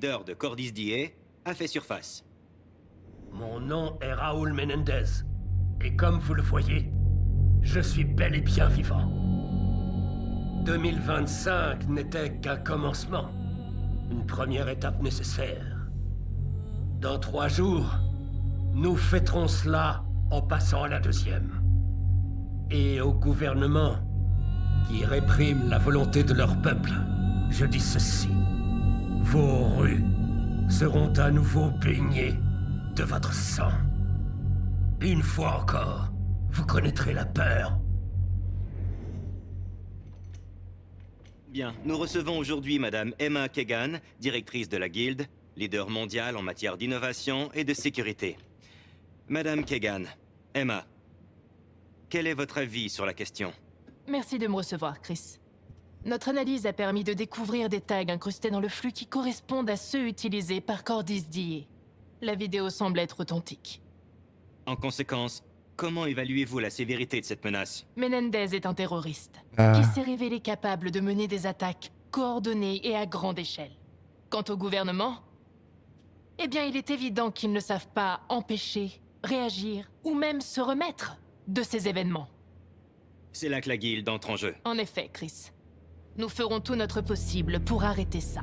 leader de Cordis DA, a fait surface. Mon nom est Raúl Menendez. Et comme vous le voyez, je suis bel et bien vivant. 2025 n'était qu'un commencement. Une première étape nécessaire. Dans 3 jours, nous fêterons cela en passant à la deuxième. Et au gouvernement, qui réprime la volonté de leur peuple, je dis ceci. Vos rues seront à nouveau baignées de votre sang. Une fois encore, vous connaîtrez la peur. Bien, nous recevons aujourd'hui Madame Emma Kegan, directrice de la Guilde, leader mondial en matière d'innovation et de sécurité. Madame Kegan, Emma, quel est votre avis sur la question? Merci de me recevoir, Chris. Notre analyse a permis de découvrir des tags incrustés dans le flux qui correspondent à ceux utilisés par Cordis DA. La vidéo semble être authentique. En conséquence, comment évaluez-vous la sévérité de cette menace? Menendez est un terroriste qui s'est révélé capable de mener des attaques coordonnées et à grande échelle. Quant au gouvernement, eh bien, il est évident qu'ils ne savent pas empêcher, réagir ou même se remettre de ces événements. C'est là que la Guilde entre en jeu. En effet, Chris. Nous ferons tout notre possible pour arrêter ça.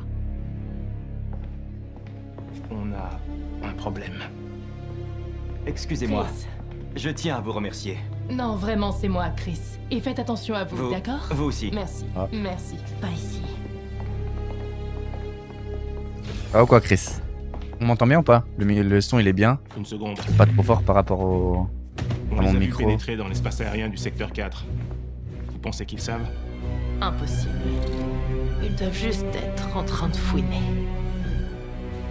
On a un problème. Excusez-moi, Chris. je tiens à vous remercier. Non, vraiment, c'est moi, Chris. Et faites attention à vous, d'accord? Vous aussi. Merci, merci. Pas ici. Ah ou quoi, Chris? On m'entend bien ou pas? Le son il est bien, Une seconde. pas trop fort par rapport au... On à les mon a vus micro. pénétrer dans l'espace aérien du secteur 4. Vous pensez qu'ils savent? Impossible. Ils doivent juste être en train de fouiner.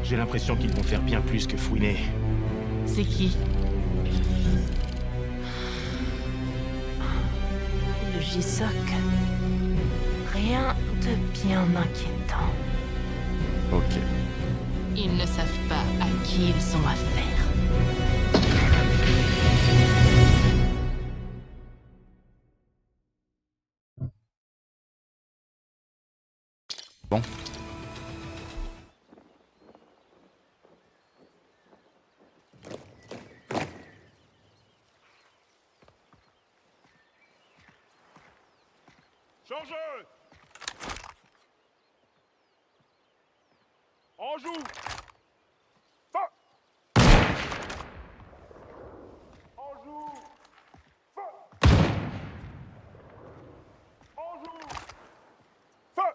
J'ai l'impression qu'ils vont faire bien plus que fouiner. C'est qui? Le JSOC. Rien de bien inquiétant. Ok. Ils ne savent pas à qui ils ont affaire. Bon. Chargez! En joue! Feu! En joue! Feu! En joue! Feu!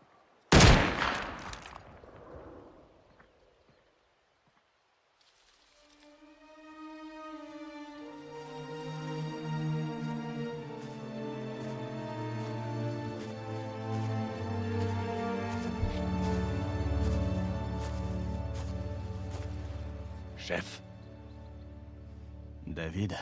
Chef. David.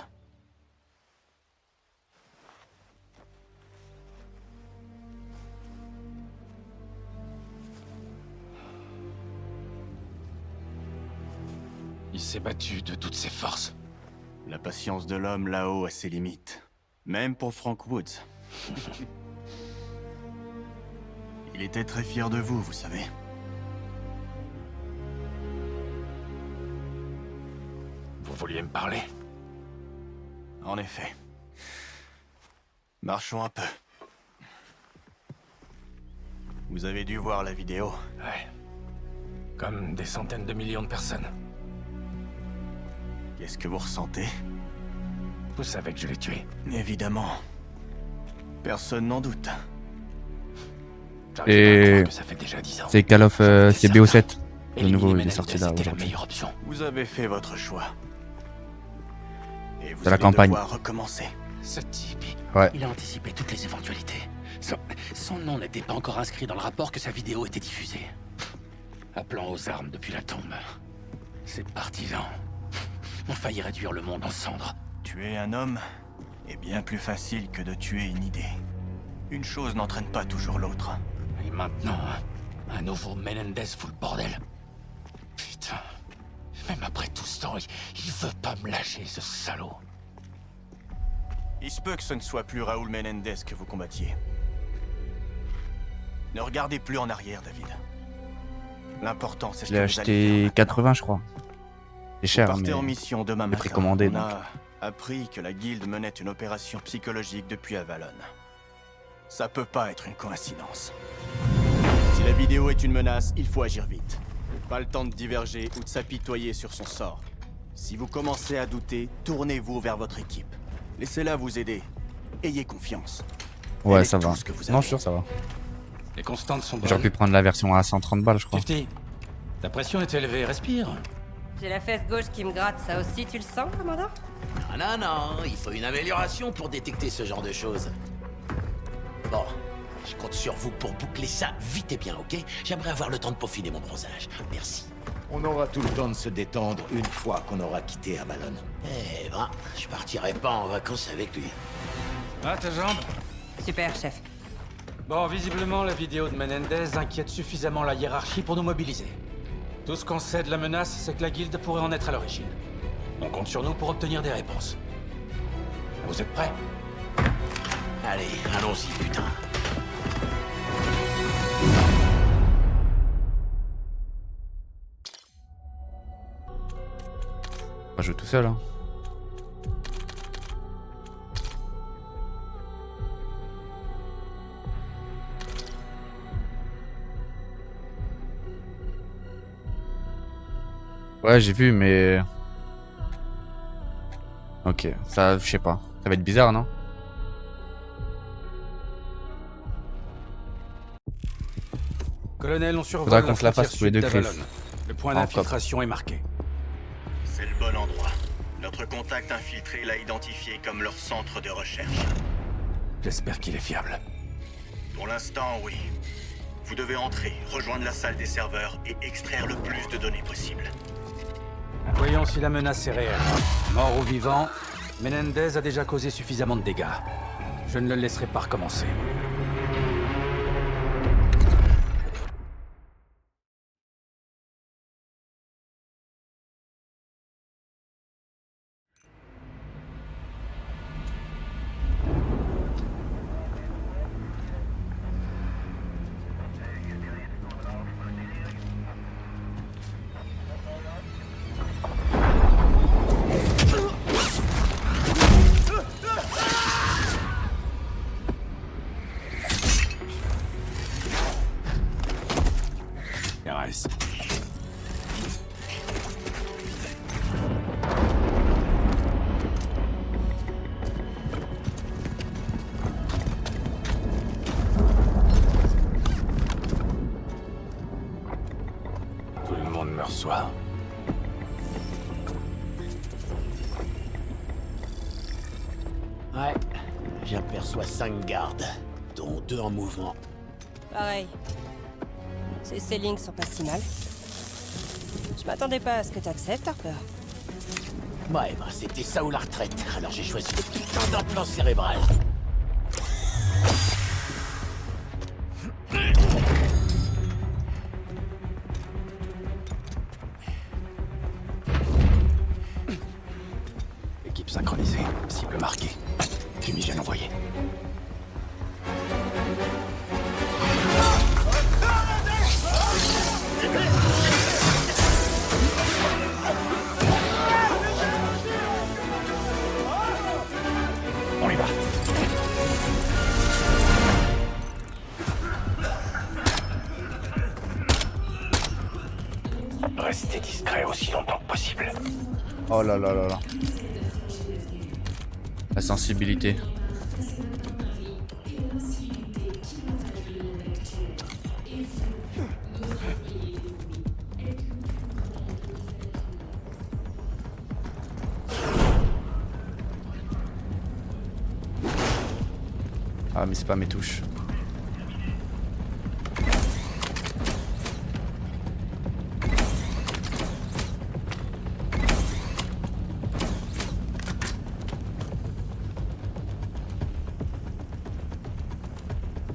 Il s'est battu de toutes ses forces. La patience de l'homme là-haut a ses limites. Même pour Frank Woods. Il était très fier de vous, vous savez. Vous vouliez me parler? En effet. Marchons un peu. Vous avez dû voir la vidéo. Ouais. Comme des centaines de millions de personnes. Qu'est-ce que vous ressentez? Vous savez que je l'ai tué. Évidemment. Personne n'en doute. J'arrive Et pas à croire que ça fait déjà 10 ans. c'est Call of... c'est BO7. Le Éliminer nouveau, il est Menendez sorti là était la aujourd'hui. meilleure option. Vous avez fait votre choix. Et vous C'est la allez campagne. devoir recommencer. Ce type, Ouais. il a anticipé toutes les éventualités. Son nom n'était pas encore inscrit dans le rapport que sa vidéo était diffusée. Appelant aux armes depuis la tombe. Ces partisans ont failli réduire le monde en cendres. Tuer un homme est bien plus facile que de tuer une idée. Une chose n'entraîne pas toujours l'autre. Et maintenant, un nouveau Menendez fout le bordel. Putain. Même après tout ce temps, il veut pas me lâcher, ce salaud. Il se peut que ce ne soit plus Raúl Menendez que vous combattiez. Ne regardez plus en arrière, David. L'important, c'est ce Je l'ai que vous allez acheté faire 80, je crois. C'est Vous cher, partez mais en mission demain c'est matin. précommandé, On donc. a appris que la guilde menait une opération psychologique depuis Avalon. Ça peut pas être une coïncidence. Si la vidéo est une menace, il faut agir vite. Pas le temps de diverger ou de s'apitoyer sur son sort. Si vous commencez à douter, tournez-vous vers votre équipe. Laissez-la vous aider. Ayez confiance. ouais, Elle est ça va. tout ce que vous Non, avez. je suis sûr, ça va. Les constantes sont bonnes. J'aurais pu prendre la version à 130 balles, je crois. Tifty, ta pression est élevée, respire. J'ai la fesse gauche qui me gratte, ça aussi tu le sens, commandant? Non, non, il faut une amélioration pour détecter ce genre de choses. Bon, je compte sur vous pour boucler ça vite et bien, ok? J'aimerais avoir le temps de peaufiner mon bronzage. Merci. On aura tout le temps de se détendre une fois qu'on aura quitté Avalon. Eh ben, je partirai pas en vacances avec lui. Ah, ta jambe? Super, chef. Bon, visiblement, la vidéo de Menendez inquiète suffisamment la hiérarchie pour nous mobiliser. Tout ce qu'on sait de la menace, c'est que la guilde pourrait en être à l'origine. On compte sur nous pour obtenir des réponses. Vous êtes prêts? Allez, allons-y, putain. Moi, je joue tout seul, hein. Ouais, j'ai vu, mais... Ok, ça, je sais pas. Ça va être bizarre, non? Colonel, on Faudra survole qu'on la se la fasse frontière tous les deux, sud Chris. d'Avalon. Le point En d'infiltration est marqué. C'est le bon endroit. Notre contact infiltré l'a identifié comme leur centre de recherche. J'espère qu'il est fiable. Pour l'instant, oui. Vous devez entrer, rejoindre la salle des serveurs et extraire le plus de données possible. Voyons si la menace est réelle. Mort ou vivant, Menendez a déjà causé suffisamment de dégâts. Je ne le laisserai pas recommencer. Nice. Tout le monde me reçoit. Ouais, j'aperçois 5 gardes, dont 2 en mouvement. Pareil. Ces lignes sont pas si mal. Je m'attendais pas à ce que t'acceptes, Harper. Ouais, ben c'était ça ou la retraite. Alors j'ai choisi le putain d'implant cérébral. Équipe synchronisée, cible marquée. Fumigène envoyé. On y va. Restez discret aussi longtemps que possible. Oh là là là là. La sensibilité. Ah mais c'est pas mes touches.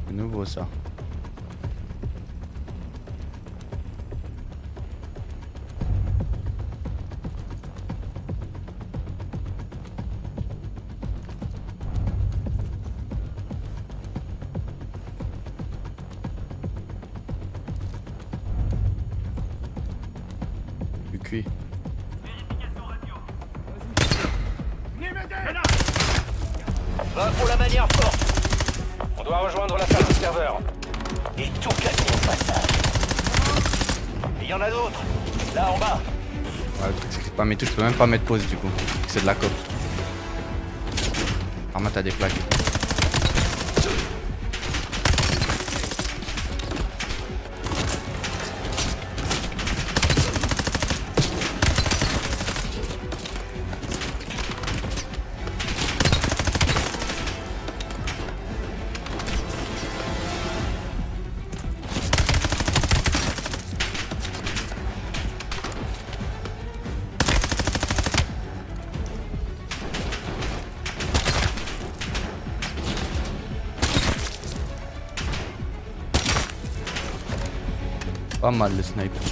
C'est nouveau ça. cuit. Va pour la manière forte. On doit rejoindre la salle de serveur. Et tout casser au passage. Il y en a d'autres. Là en bas. Ouais, le truc c'est que c'est pas mes touches, je peux même pas mettre pause du coup. C'est de la coque. Apparemment t'as des plaques. Pas mal le sniper.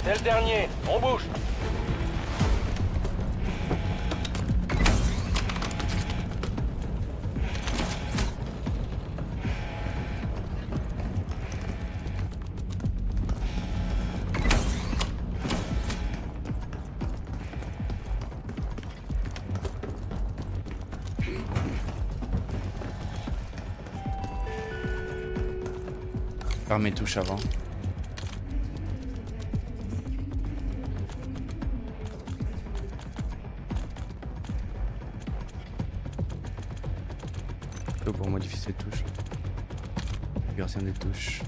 C'est le dernier. On bouge. Faire mes touches avant. Pour modifier ces touches. Version des touches.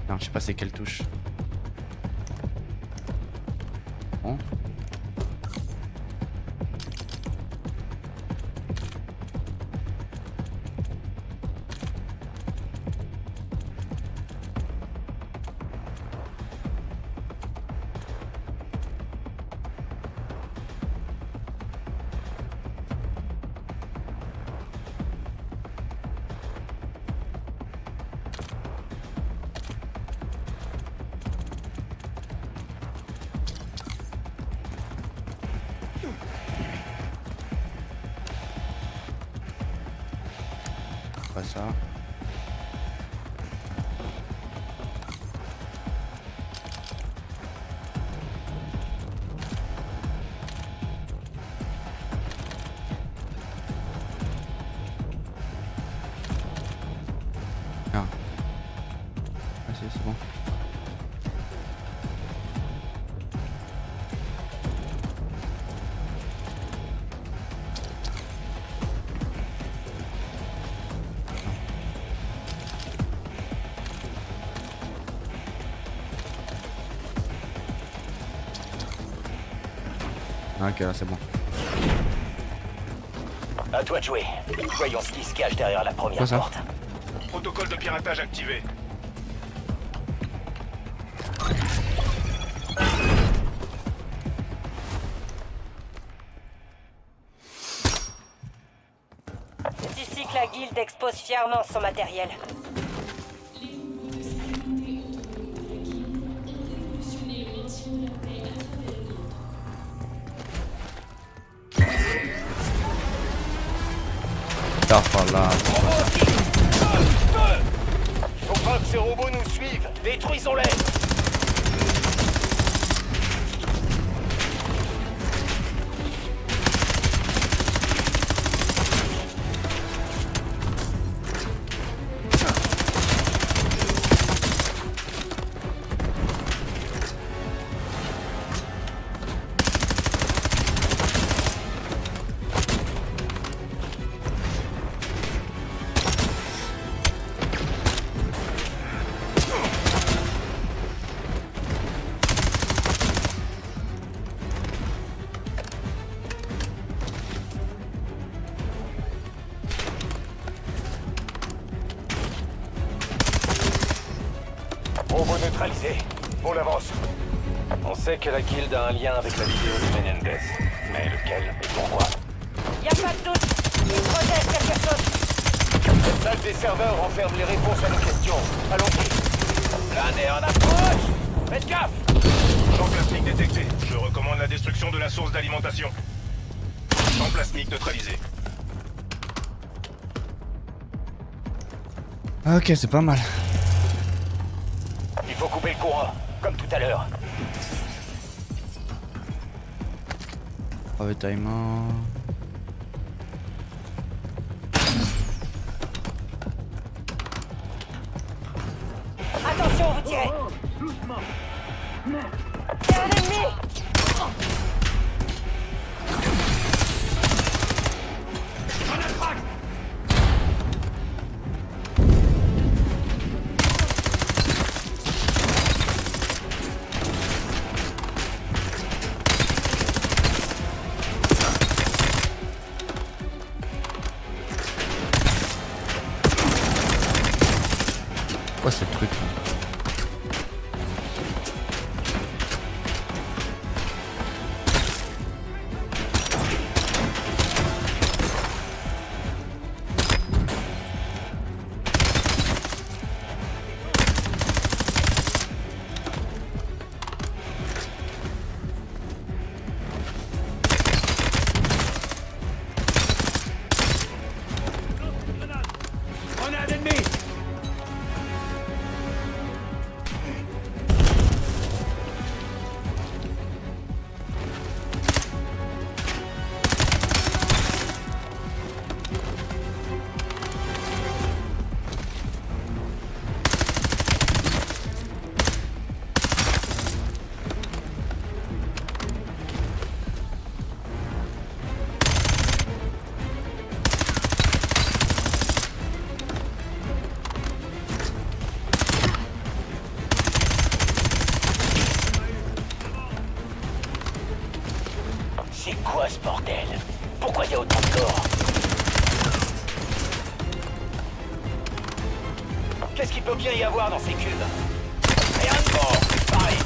Non, je sais pas c'est quelle touche. Bon. Pas ça. Ah. Ah si, c'est bon. Ok, là c'est bon. À toi de jouer. Voyons ce qui se cache derrière la première porte. Protocole de piratage activé. C'est ici que la guilde expose fièrement son matériel. Là. Faut pas que ces robots nous suivent. Détruisons-les. neutralisé. On avance. On sait que la guilde a un lien avec la vidéo de Menendez. Mais lequel et pourquoi? Y a pas de doute. Ils protègent quelque chose. Cette salle des serveurs renferme les réponses à nos questions. Allons-y. L'un est en approche. Faites gaffe. Champ plasmique détecté. Je recommande la destruction de la source d'alimentation. Champ plasmique neutralisé. Ok, c'est pas mal. Il faut couper le courant, comme tout à l'heure. Ravitaillement. Attention, vous tirez. C'est un ennemi. Quoi ce truc là? On a un ennemi. C'est quoi ce bordel? Pourquoi il y a autant de corps? Qu'est-ce qu'il peut bien y avoir dans ces cubes? Rien de mort, pareil.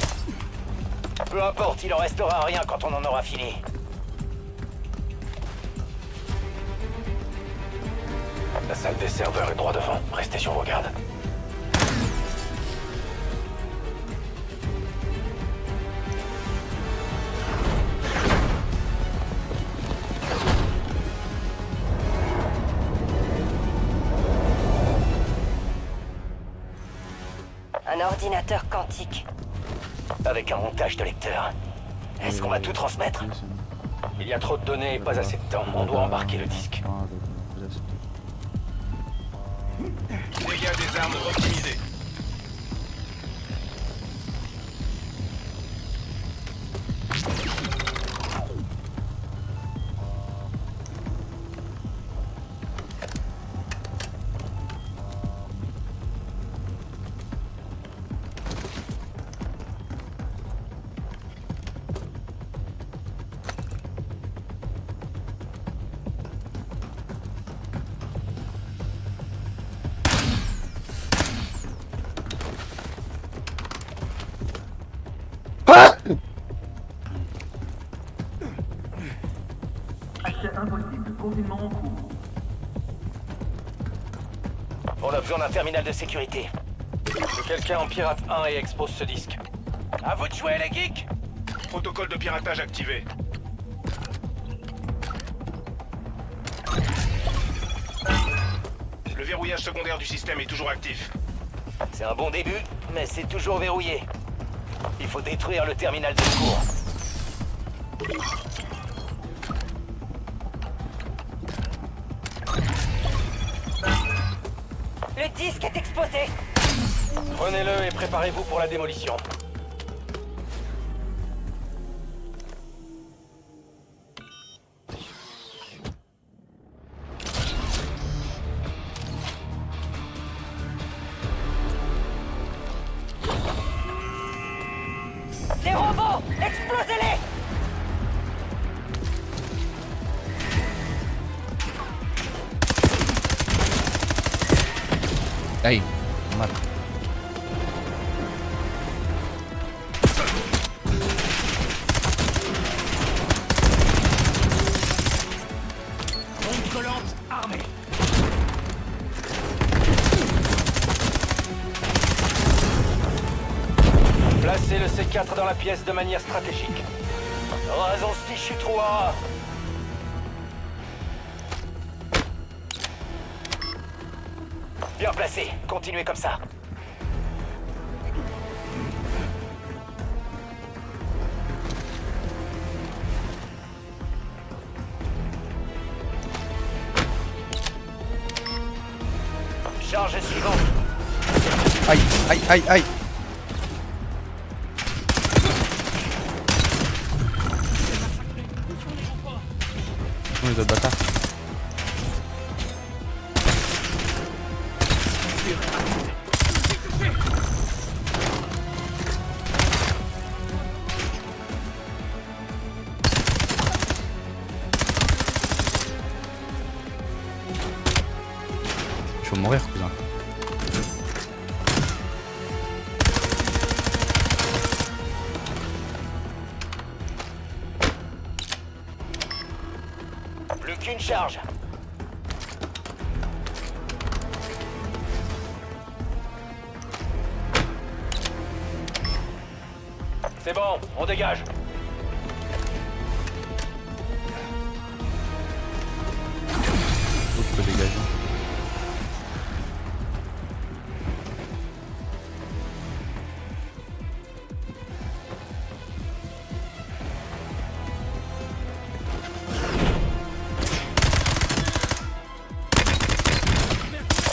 Peu importe, il en restera rien quand on en aura fini. La salle des serveurs est droit devant. Restez sur vos gardes. Un ordinateur quantique. Avec un montage de lecteur. Est-ce qu'on va tout transmettre? Il y a trop de données et pas assez de temps. On doit embarquer le disque. Dégâts des armes optimisés. On a besoin d'un terminal de sécurité. Que quelqu'un en pirate 1 et expose ce disque. À vous de jouer, les geeks! Protocole de piratage activé. Le verrouillage secondaire du système est toujours actif. C'est un bon début, mais c'est toujours verrouillé. Il faut détruire le terminal de secours. Le disque est exposé. Prenez-le et préparez-vous pour la démolition. Les robots, explosez-les! Aïe, mal. 4 dans la pièce de manière stratégique. Raison ce fichu trou en A. Bien placé, continuez comme ça. Charge suivante. Aïe, aïe, aïe, aïe. Oh, les autres bâtards. Je vais mourir, cousin. Plus qu'une charge. C'est bon, on dégage. Faut dégager.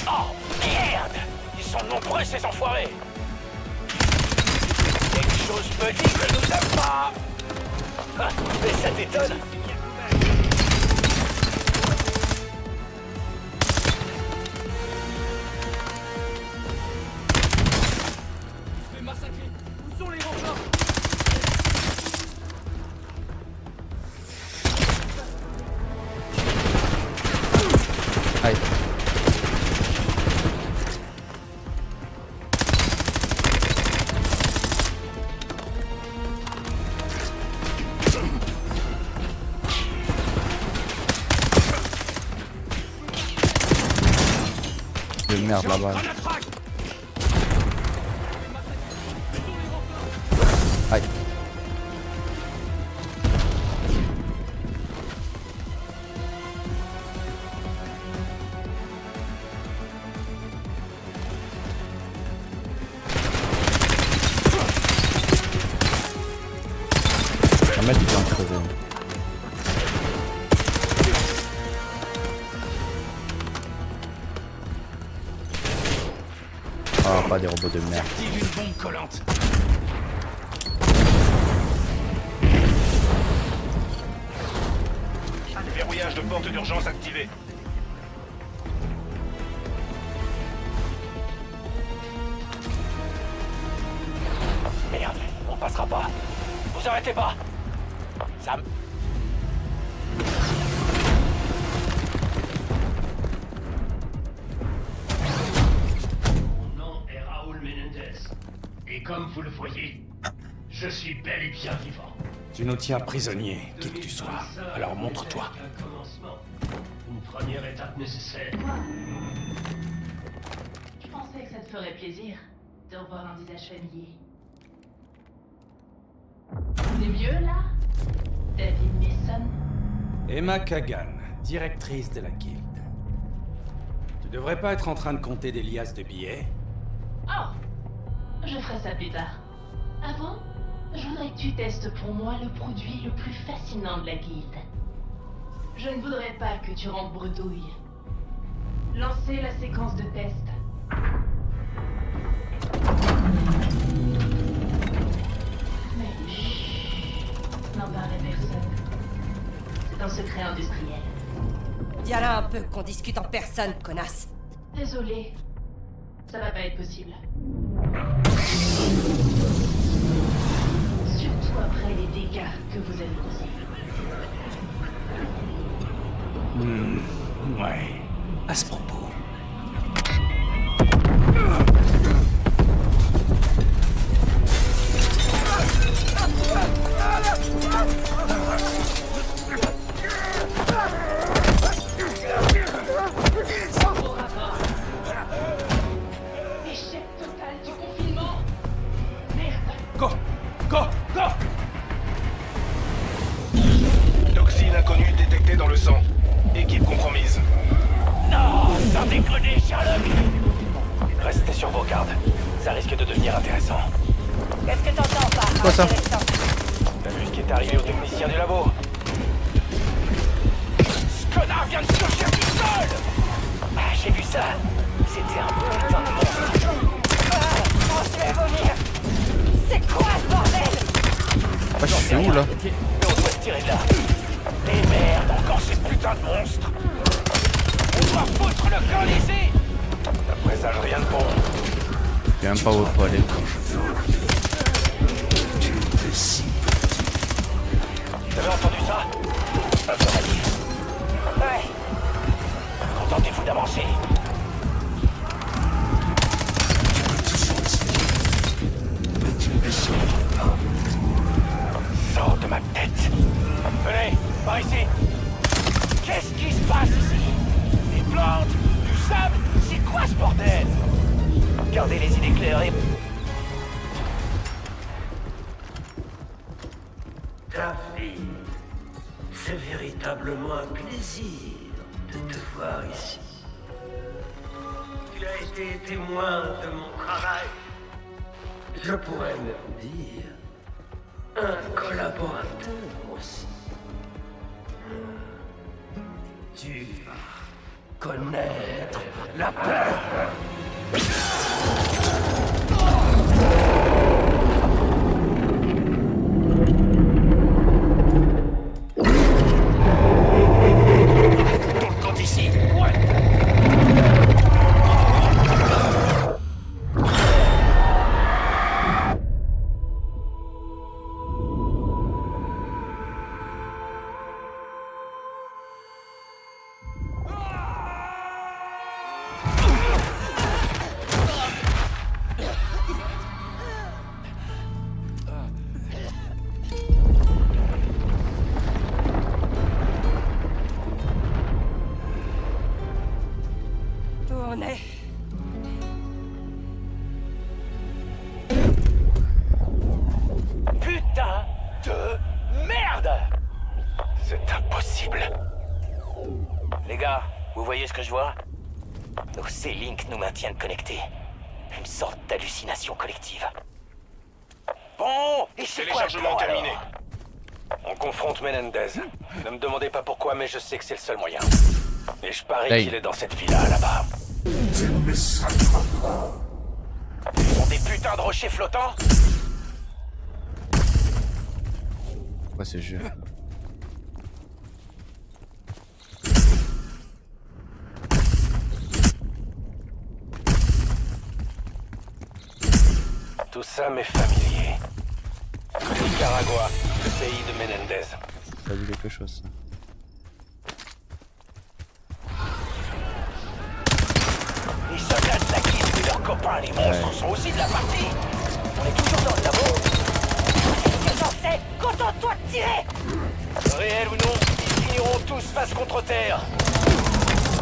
Oh, merde! Ils sont nombreux, ces enfoirés! Quelque chose me dit qu'ils nous aiment pas! Ah, mais ça t'étonne? Aïe. De merde là-bas. Aïe. On va mettre du temps de crever. Ah, pas des robots de merde. Active une bombe collante. Verrouillage de porte d'urgence activé. Merde, on passera pas. Vous arrêtez pas. Ça me... Mon nom est Raoul Menendez. Et comme vous le voyez, je suis bel et bien vivant. Tu nous tiens prisonniers, qui que tu sois. Alors montre-toi. Un commencement. Une première étape nécessaire. Je pensais que ça te ferait plaisir de revoir un visage familier. C'est mieux là, David Mason? Emma Kagan, directrice de la guilde. Tu devrais pas être en train de compter des liasses de billets. Oh, je ferai ça plus tard. Avant, je voudrais que tu testes pour moi le produit le plus fascinant de la guilde. Je ne voudrais pas que tu rentres bredouille. Lancez la séquence de test. Mais chut, n'en parle à personne. C'est un secret industriel. Dis là un peu qu'on discute en personne, connasse. Désolé, ça va pas être possible. Surtout après les dégâts que vous avez causés. Ouais. À ce propos. Échec total du confinement. Merde. Go! Go! déconner, Sherlock! Restez sur vos gardes. Ça risque de devenir intéressant. Qu'est-ce que t'entends par Quoi ça? T'as vu ce qui est arrivé au technicien du labo? Ce connard vient de surgir du sol! Ah, j'ai vu ça. C'était un putain de monstre. Oh, je vais vomir. C'est quoi ce bordel? Ah, je suis où là? Mais on doit se tirer de là. Et merde, encore ces putains de monstres! On doit foutre le camp ici! Ça présage rien de bon. Je sais même pas où il faut aller. Vous avez entendu ça? Affirmatif. Ouais. Contentez-vous d'avancer. Sors de ma tête. Venez, par ici. Qu'est-ce qui se passe ici? Des plantes? Du sable? C'est quoi ce bordel? Gardez les idées claires et... Ta fille, c'est véritablement un plaisir de te voir ici. Tu as été témoin de mon travail. Je pourrais même dire un collaborateur aussi. Tu vas connaître la peur. Compte ici. Ouais. Où on est? Putain de merde! C'est impossible. Les gars, vous voyez ce que je vois? Nos C-Link nous maintiennent connectés. Une sorte d'hallucination collective. Bon, et c'est quoi le Téléchargement plan, terminé. alors? On confronte Menendez. Ne me demandez pas pourquoi, mais je sais que c'est le seul moyen. Et je parie Hey. qu'il est dans cette villa là-bas. Ils sont des putains de rochers flottants? Quoi ce jeu? Tout ça m'est familier. Nicaragua, le pays de Menendez. Ça dit quelque chose ça. Les soldats de la guilde et leurs copains, les monstres, sont aussi de la partie. On est toujours dans le labo. Qu'est-ce que j'en sais? Contente-toi de tirer! Réel ou non, ils finiront tous face contre terre.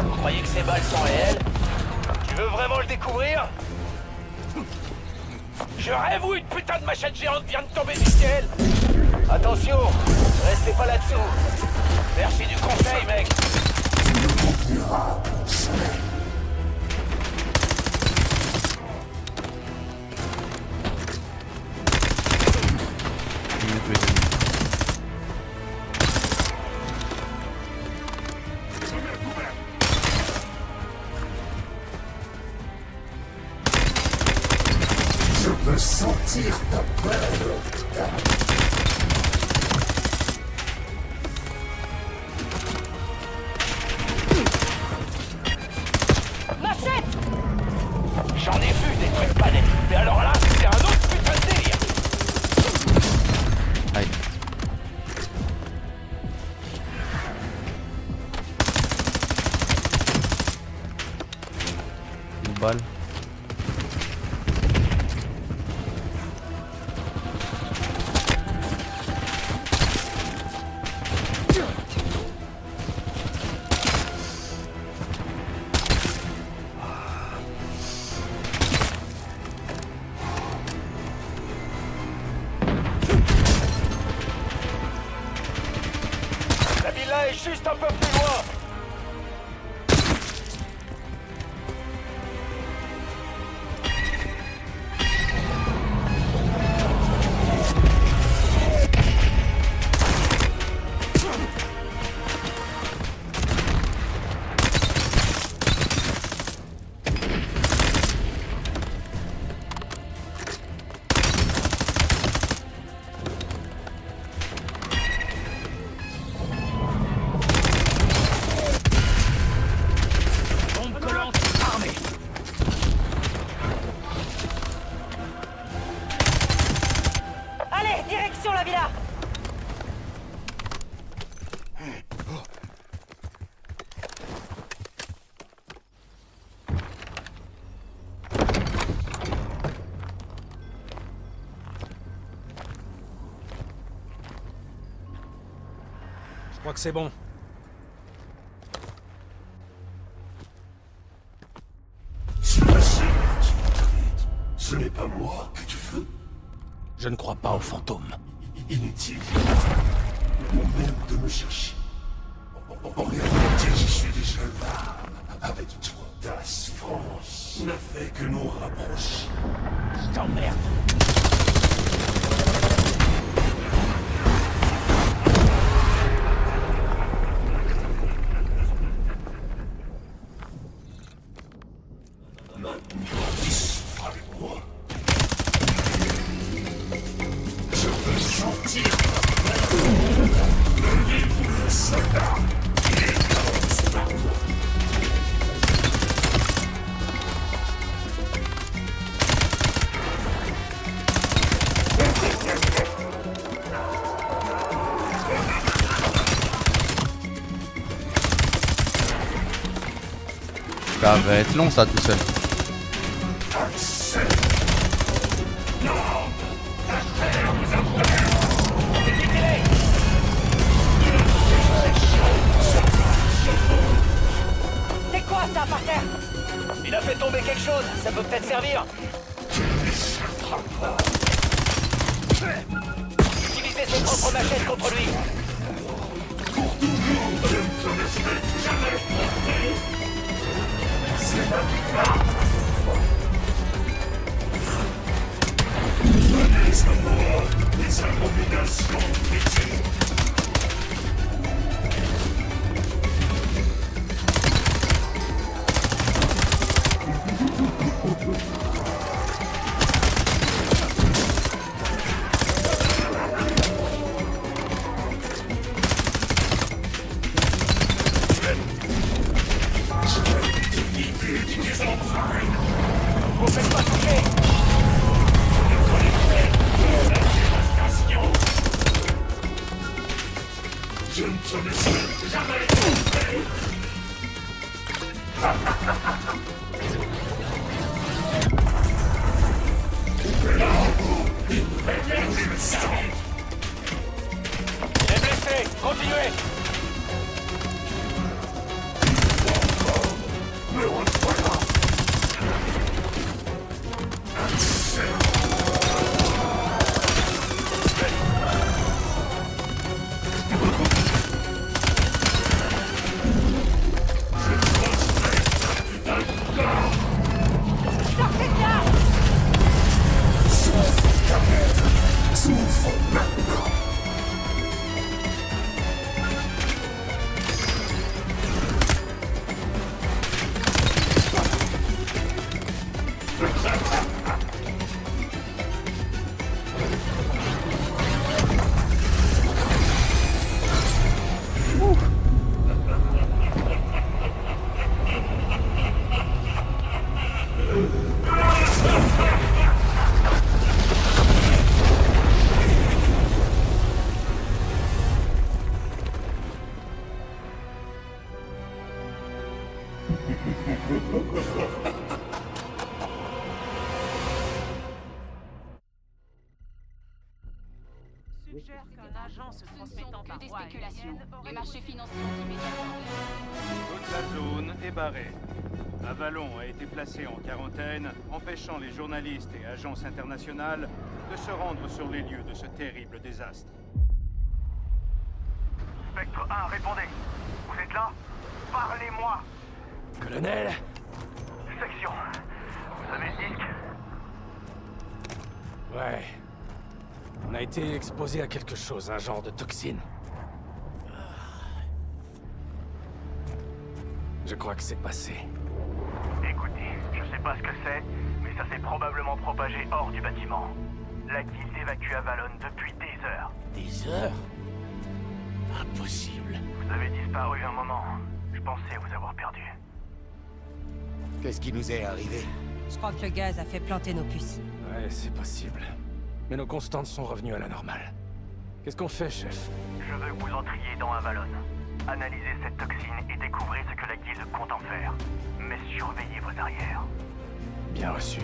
Vous croyez que ces balles sont réelles? Tu veux vraiment le découvrir? Je rêve où une putain de machette géante vient de tomber du ciel. Attention, restez pas là-dessous. Merci du conseil, mec. Je peux sentir ta peur. Machette! J'en ai vu des trucs pas nets. Mais alors là, c'est un autre putain de délire. Aïe. Une balle. La villa est juste un peu plus loin. Je crois que c'est bon. C'est passé, petit. Ce n'est pas moi que tu veux. Je ne crois pas aux fantômes. Inutile. Ou même de me chercher. En réalité, je suis déjà là. Avec toi. Ta souffrance n'a fait que nous rapprocher. Je t'emmerde. Maintenant, dissoudre avec moi. Je peux sentir le livre de soldat. Il commence par moi. Ça va être long ça tout seul. C'est quoi ça par terre? Il a fait tomber quelque chose, ça peut peut-être servir. Utilisez ses propres machettes contre lui. Les abominations pétées. Vous faites pas toucher. Je ne te laisserai jamais. Il est blessé, continuez. Me revoilà. Souffre maintenant. Suggère qu'un agent se transmettant par voie aérienne les marchés financiers ont immédiatement. Toute la zone est barrée. Avalon a été placé en quarantaine, empêchant les journalistes et agences internationales de se rendre sur les lieux de ce terrible désastre. Spectre 1, répondez. Vous êtes là? Parlez-moi. Colonel? Section. Vous avez le disque? Ouais. On a été exposé à quelque chose, un genre de toxine. Je crois que c'est passé. Écoutez, je sais pas ce que c'est, mais ça s'est probablement propagé hors du bâtiment. La guilde évacue Avalon depuis des heures. Des heures? Impossible. Vous avez disparu un moment. Je pensais vous avoir perdu. Qu'est-ce qui nous est arrivé? Je crois que le gaz a fait planter nos puces. Ouais, c'est possible. Mais nos constantes sont revenues à la normale. Qu'est-ce qu'on fait, chef? Je veux que vous entriez dans Avalon. Analysez cette toxine et découvrez ce que la guilde compte en faire. Mais surveillez vos arrières. Bien reçu.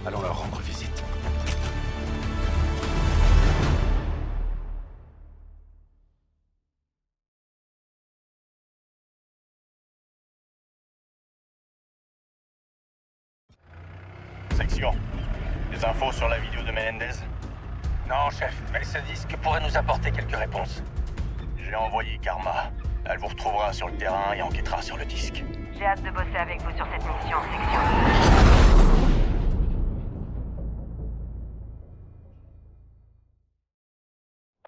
Allons leur rendre visite. Section. Des infos sur la vidéo de Menendez? Non, chef, mais ce disque pourrait nous apporter quelques réponses. J'ai envoyé Karma. Elle vous retrouvera sur le terrain et enquêtera sur le disque. J'ai hâte de bosser avec vous sur cette mission,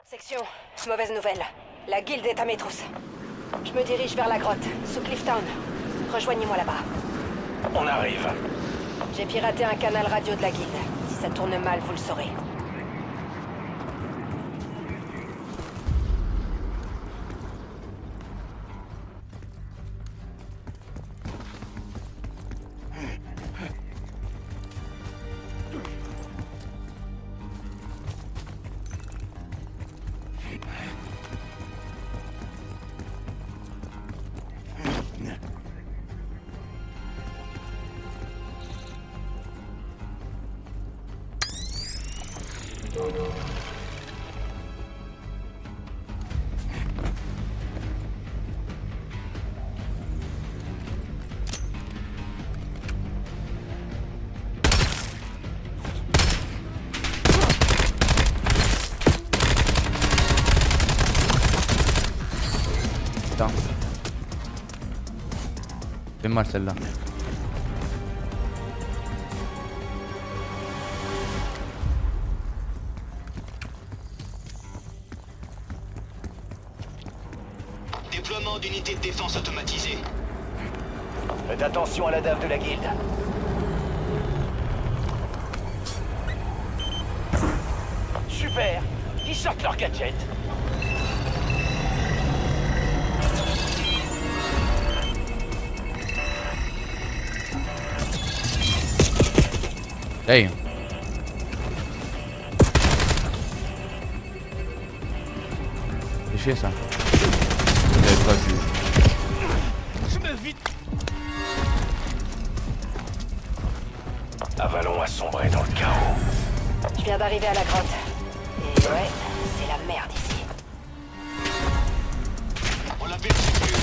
Section. Section, mauvaise nouvelle. La guilde est à mes trousses. Je me dirige vers la grotte, sous Clifftown. Rejoignez-moi là-bas. On arrive. J'ai piraté un canal radio de la guilde. Si ça tourne mal, vous le saurez. Putain. C'est mal celle-là. Déploiement d'unités de défense automatisées. Faites attention à la dame de la guilde. Super! Ils sortent leurs gadgets. Hey. C'est chier ça. J'avais pas vu. Je me vide. Avalon a sombré dans le chaos. Je viens d'arriver à la grotte. Et ouais, c'est la merde ici. On l'appelle plus.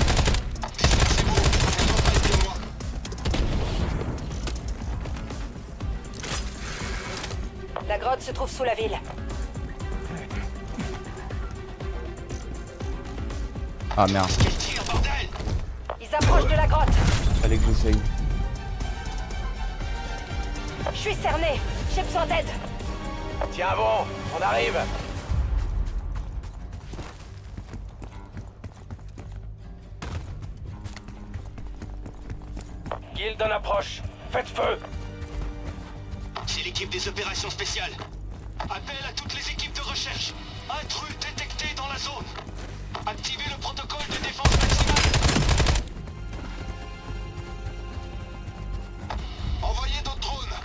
C'est bon, on va pas être de moi. La grotte se trouve sous la ville. Ah merde. Ils approchent de la grotte. Fallait que j'essaye. Je suis cerné. J'ai besoin d'aide. Tiens bon, on arrive. Guilde en approche. Faites feu. C'est l'équipe des opérations spéciales. Appel à toutes les équipes de recherche. Intrus détectés dans la zone. Activez le protocole de défense maximale. Envoyez d'autres drones.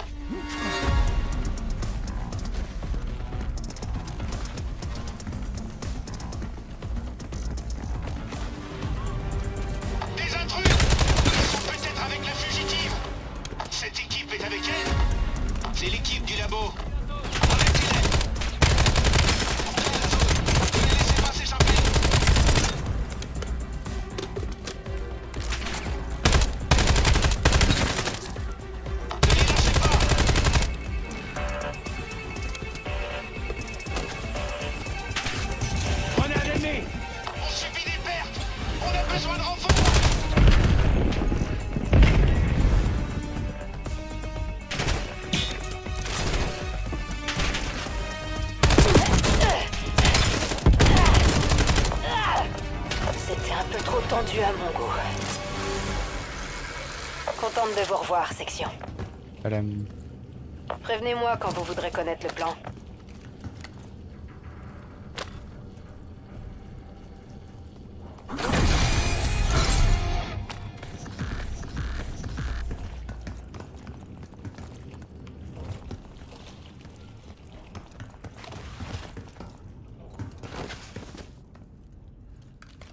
Des intrus. Ils sont peut-être avec la fugitive. Cette équipe est avec elle. C'est l'équipe du labo. Arrêtez-les. Ne les laissez pas s'échapper. Ne les lâchez pas. Grenade ennemie. On subit des pertes. On a besoin de renforts. C'était un peu trop tendu à mon goût. Contente de vous revoir, section. Voilà. Prévenez-moi quand vous voudrez connaître le plan.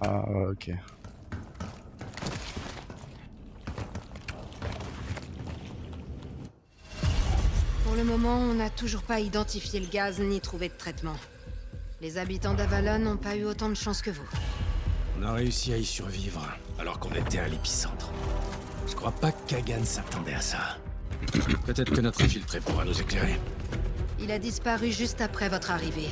Ah ok. Pour le moment, on n'a toujours pas identifié le gaz ni trouvé de traitement. Les habitants d'Avalon n'ont pas eu autant de chance que vous. On a réussi à y survivre, alors qu'on était à l'épicentre. Je crois pas que Kagan s'attendait à ça. Peut-être que notre infiltré pourra nous éclairer. Il a disparu juste après votre arrivée.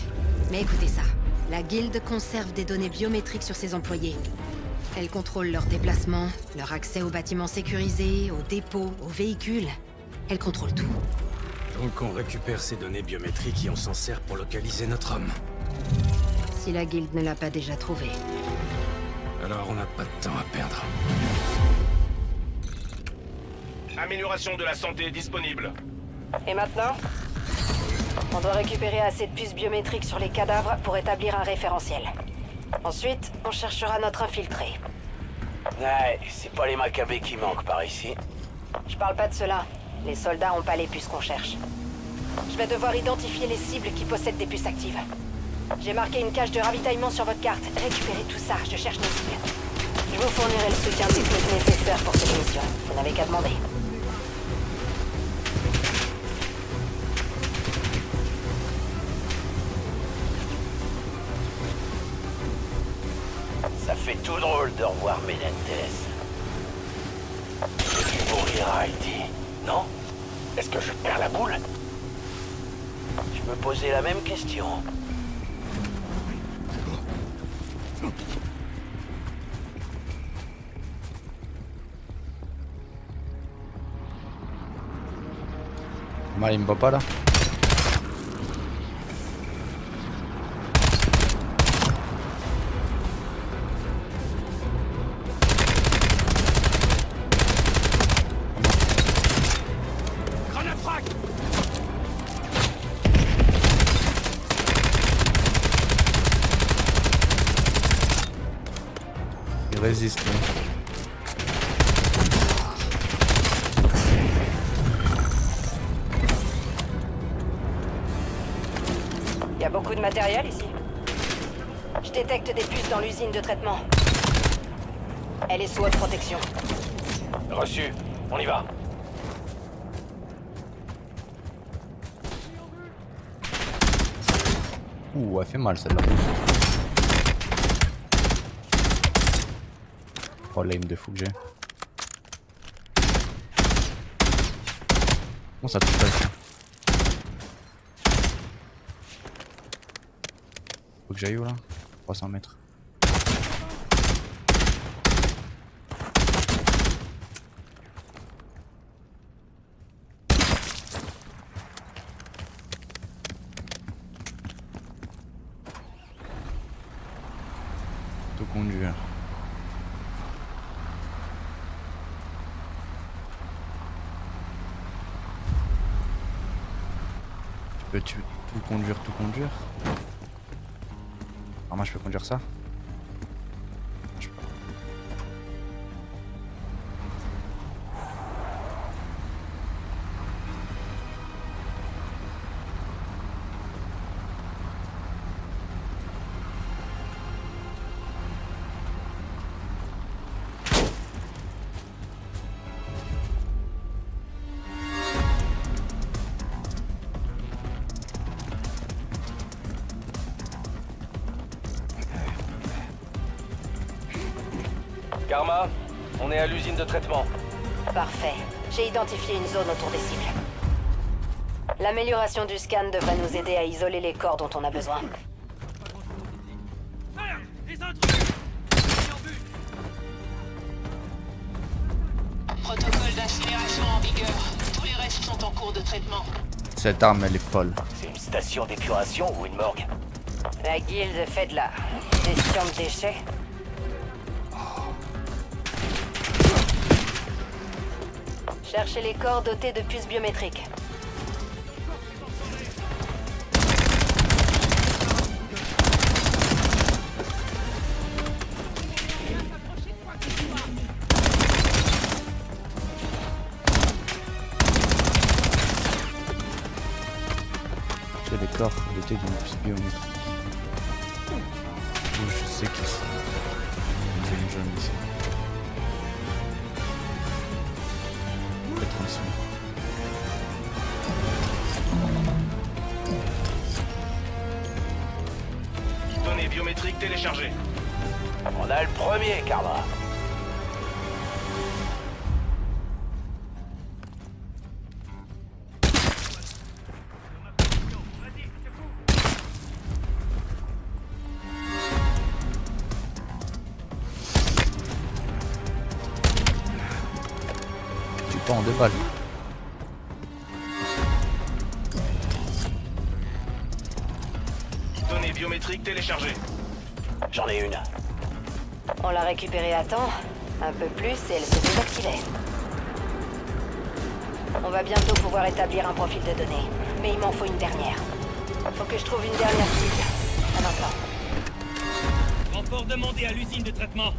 Mais écoutez ça. La Guilde conserve des données biométriques sur ses employés. Elle contrôle leurs déplacements, leur accès aux bâtiments sécurisés, aux dépôts, aux véhicules. Elle contrôle tout. Donc on récupère ces données biométriques et on s'en sert pour localiser notre homme. Si la Guilde ne l'a pas déjà trouvé. Alors on n'a pas de temps à perdre. Amélioration de la santé disponible. Et maintenant? On doit récupérer assez de puces biométriques sur les cadavres pour établir un référentiel. Ensuite, on cherchera notre infiltré. Ouais, c'est pas les Maccabées qui manquent par ici. Je parle pas de cela. Les soldats ont pas les puces qu'on cherche. Je vais devoir identifier les cibles qui possèdent des puces actives. J'ai marqué une cache de ravitaillement sur votre carte. Récupérez tout ça, je cherche les cibles. Je vous fournirai le soutien technique nécessaire pour cette mission. Vous n'avez qu'à demander. Ça fait tout drôle de revoir Menendez. J'ai dû mourir à Haïti, non? Est-ce que je perds la boule? Je me posais la même question. Mal, il me voit pas là. Grenade frag! Il résiste. Lui. Il y a beaucoup de matériel ici. Je détecte des puces dans l'usine de traitement. Elle est sous haute protection. Reçu, on y va. Ouh, elle fait mal celle-là. Oh l'aim de fou que j'ai. Bon ça touche pas ici. Faut que j'aille où là? 300 mètres. Tout conduire. Tu peux tout conduire, tout conduire. Alors moi je peux conduire ça. Je peux. Karma, on est à l'usine de traitement. Parfait. J'ai identifié une zone autour des cibles. L'amélioration du scan devrait nous aider à isoler les corps dont on a besoin. Protocole d'incinération en vigueur. Tous les restes sont en cours de traitement. Cette arme elle est folle. C'est une station d'épuration ou une morgue? La guilde fait de la gestion de déchets. Cherchez les corps dotés de puces biométriques. J'ai des corps dotés d'une puce biométrique. Oh, je sais qui c'est. C'est une jaune ici. Données biométriques téléchargées. On a le premier, Karma. pas en 2 balles. Données biométriques téléchargées. J'en ai une. On l'a récupérée à temps. Un peu plus et elle se désactivait. On va bientôt pouvoir établir un profil de données. Mais il m'en faut une dernière. Faut que je trouve une dernière cible. Un instant. Renfort demandé à l'usine de traitement.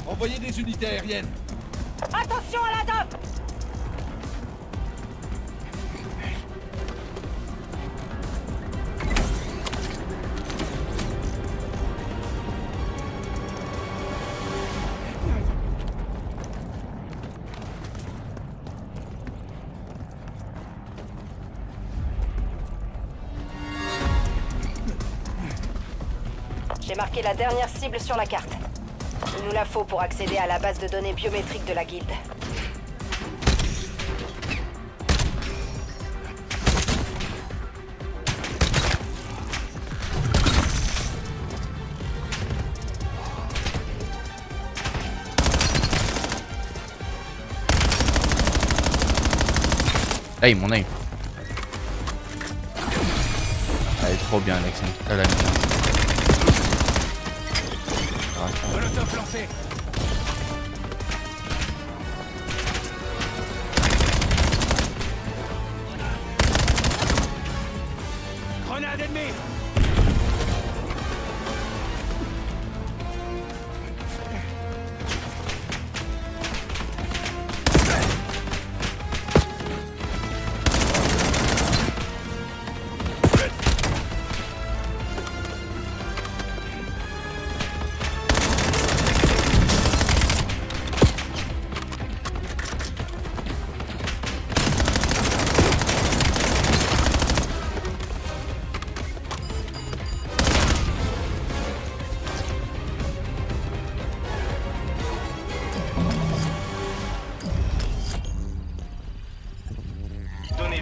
Envoyez des unités aériennes. Attention à la dope! J'ai marqué la dernière cible sur la carte. Il nous la faut pour accéder à la base de données biométriques de la guilde. Hey, mon aim. Elle est trop bien, Alexandre. Elle a une chance. Molotov lancé. Grenade ennemie.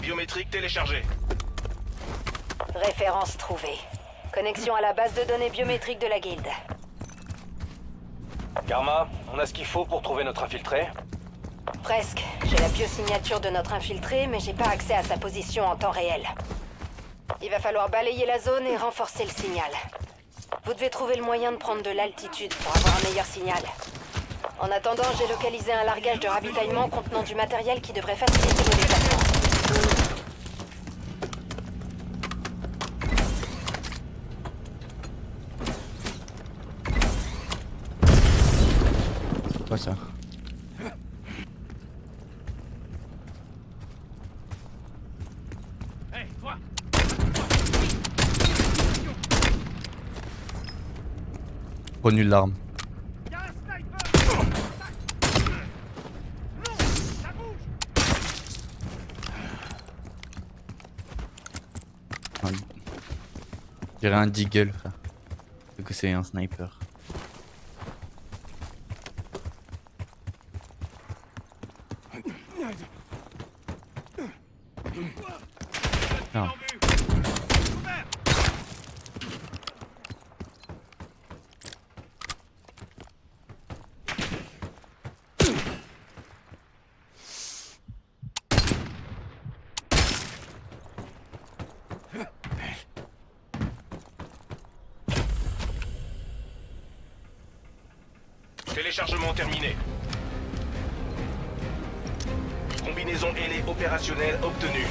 Biométrique téléchargée. Référence trouvée. Connexion à la base de données biométriques de la guilde. Karma, on a ce qu'il faut pour trouver notre infiltré? Presque. J'ai la biosignature de notre infiltré, mais j'ai pas accès à sa position en temps réel. Il va falloir balayer la zone et renforcer le signal. Vous devez trouver le moyen de prendre de l'altitude pour avoir un meilleur signal. En attendant, j'ai localisé un largage de ravitaillement contenant du matériel qui devrait faciliter vos déplacements. Quoi ça? Hey, toi. Trop nul l'arme. Je dirais un deagle, frère. Vu que c'est un sniper. Non. Téléchargement terminé. Combinaison ailée opérationnelle obtenue.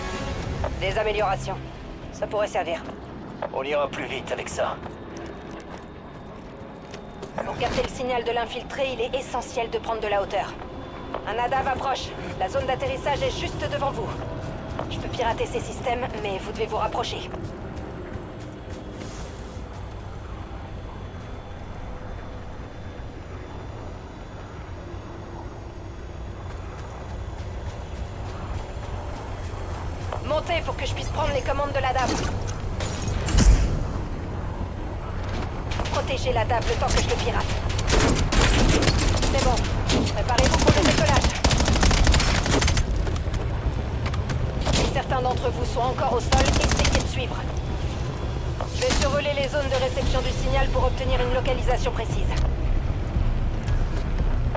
Des améliorations. Ça pourrait servir. On ira plus vite avec ça. Pour capter le signal de l'infiltré, il est essentiel de prendre de la hauteur. Un ADAV approche. La zone d'atterrissage est juste devant vous. Je peux pirater ces systèmes, mais vous devez vous rapprocher. Montez pour que je puisse prendre les commandes de la DAV. Protégez la DAV le temps que je le pirate. C'est bon. Préparez-vous pour le décollage. Si certains d'entre vous sont encore au sol, essayez de suivre. Je vais survoler les zones de réception du signal pour obtenir une localisation précise.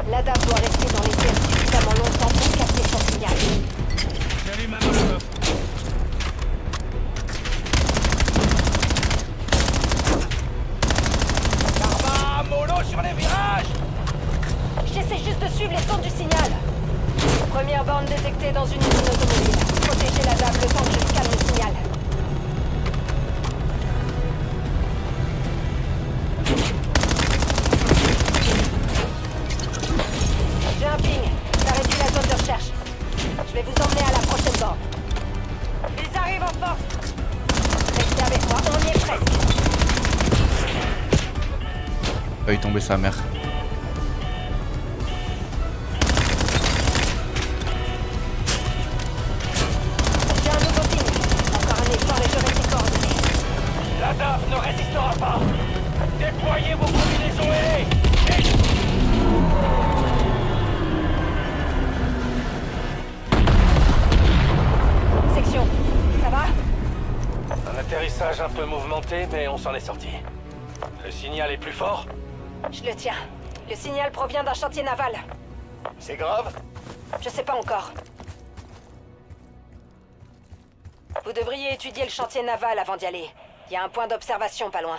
La DAV doit rester dans les airs suffisamment suffisamment longtemps pour capter son signal. J'allume ma molotov. Karma, mollo sur les virages! J'essaie juste de suivre les sons du signal. Première borne détectée dans une usine automobile. Protégez la dame le temps que je scanne le signal. J'ai un ping. Ça réduit la zone de recherche. Je vais vous emmener à la prochaine borne. Ils arrivent en force. Restez avec moi, on y est presque. Failli tomber sa mère. J'ai un nouveau ping. Encore un effort et je reste coordonné. La DAF ne résistera pas! Déployez vos combinaisons ailées! Section, ça va? Un atterrissage un peu mouvementé, mais on s'en est sorti. Le signal est plus fort? Je le tiens. Le signal provient d'un chantier naval. C'est grave? Je sais pas encore. Vous devriez étudier le chantier naval avant d'y aller. Il y a un point d'observation pas loin.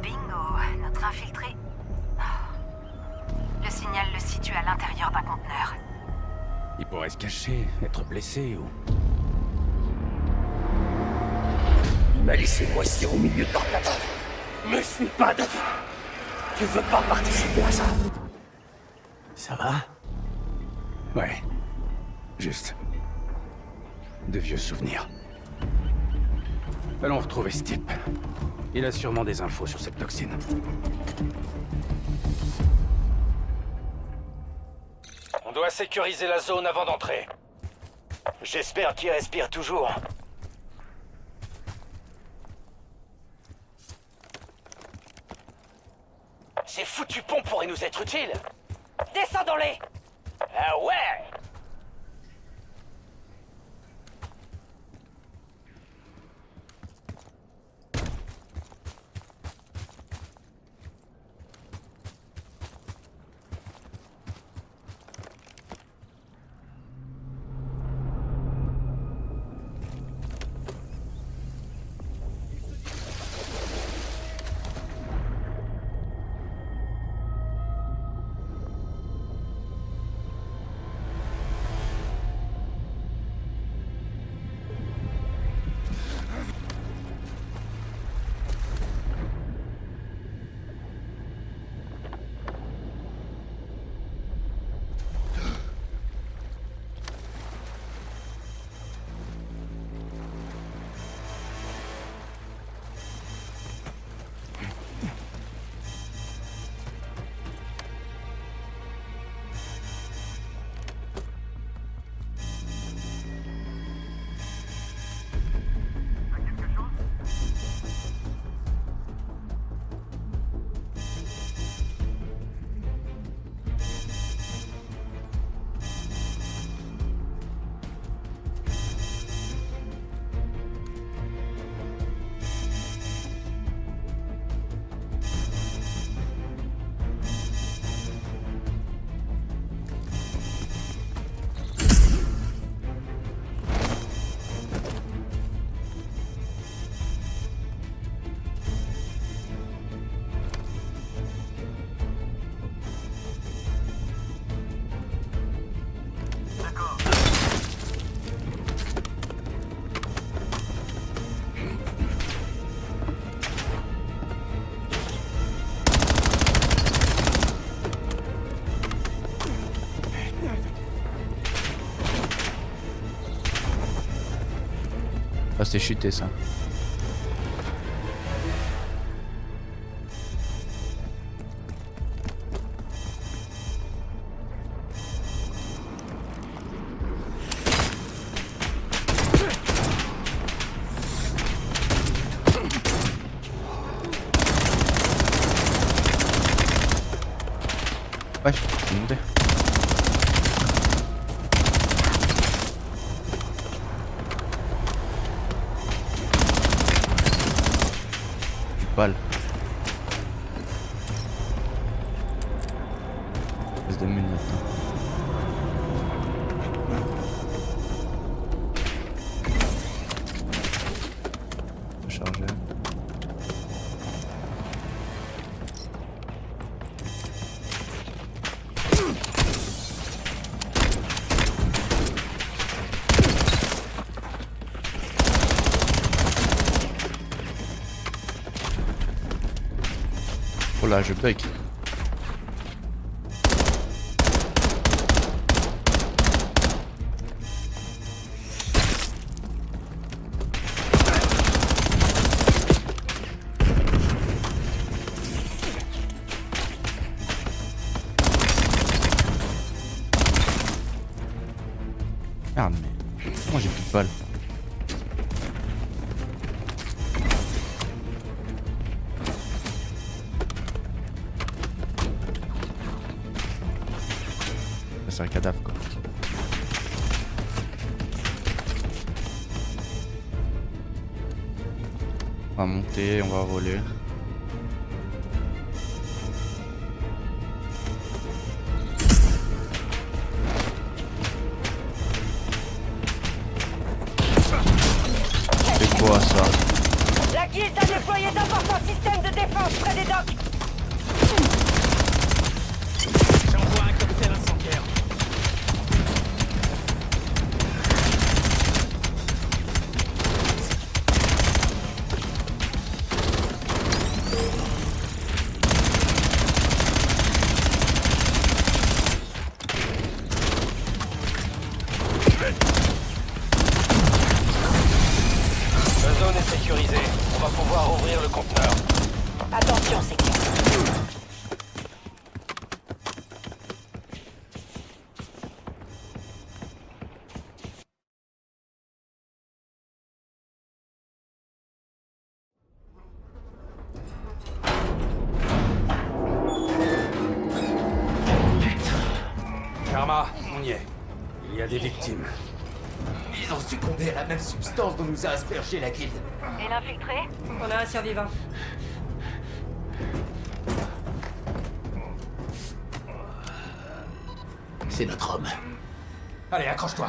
Bingo, notre infiltré. Le signal le situe à l'intérieur d'un conteneur. Il pourrait se cacher, être blessé ou... Il m'a laissé moisir au milieu de leur cadavre. Me suis pas, David. Tu veux pas participer à ça? Ça va? Ouais. Juste... de vieux souvenirs. Allons retrouver ce type. Il a sûrement des infos sur cette toxine. On doit sécuriser la zone avant d'entrer. J'espère qu'il respire toujours. Ces foutus ponts pourraient nous être utiles. Descendons-les! Ah ouais! Ah, c'est chuté ça. Ouais, c'est monté. Du pal. Espèce de mine maintenant. Charger. Oh là, je bug. Merde, mais moi j'ai plus de balles. C'est un cadavre quoi. On va monter, on va voler. C'est quoi ça? La guilde a déployé d'importants systèmes de défense près des docks. J'envoie un cocktail incendiaire. La zone est sécurisée. On va pouvoir ouvrir le conteneur. Attention, c'est qui? Karma, on y est. Il y a des victimes. Ils ont succombé à la même substance dont nous a aspergé la guilde. Et l'infiltré? On a un survivant. C'est notre homme. Allez, accroche-toi.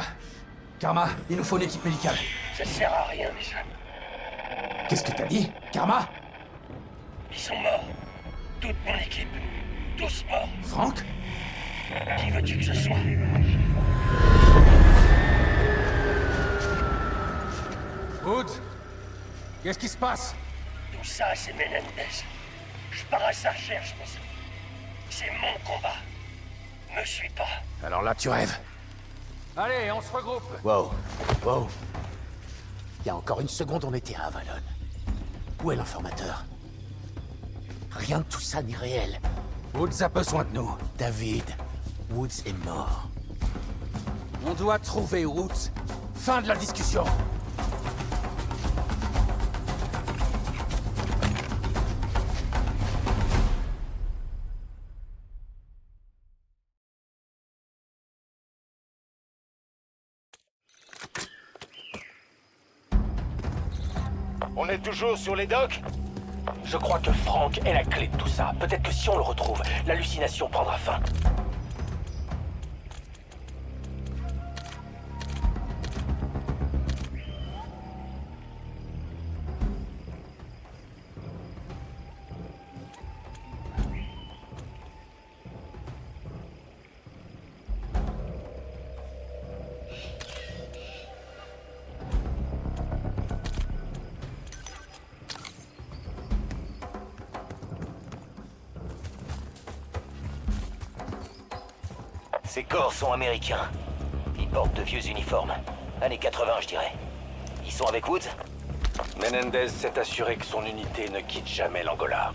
Karma, il nous faut une équipe médicale. Ça sert à rien, mes hommes. Qu'est-ce que t'as dit? Karma? Ils sont morts. Toute mon équipe. Tous morts. Franck? Qui veux-tu que ce soit? Woods? Qu'est-ce qui se passe? Tout ça, c'est Menendez. Je pars à sa recherche, mais c'est mon combat. Me suis pas. Alors là, tu rêves. Allez, on se regroupe. Wow. Wow. Il y a encore une seconde, on était à Avalon. Où est l'informateur? Rien de tout ça n'est réel. Woods a besoin de nous. David, Woods est mort. On doit trouver Woods. Fin de la discussion. On est toujours sur les docks? Je crois que Franck est la clé de tout ça. Peut-être que si on le retrouve, l'hallucination prendra fin. Ces corps sont américains. Ils portent de vieux uniformes. Années 80, je dirais. Ils sont avec Woods? Menendez s'est assuré que son unité ne quitte jamais l'Angola.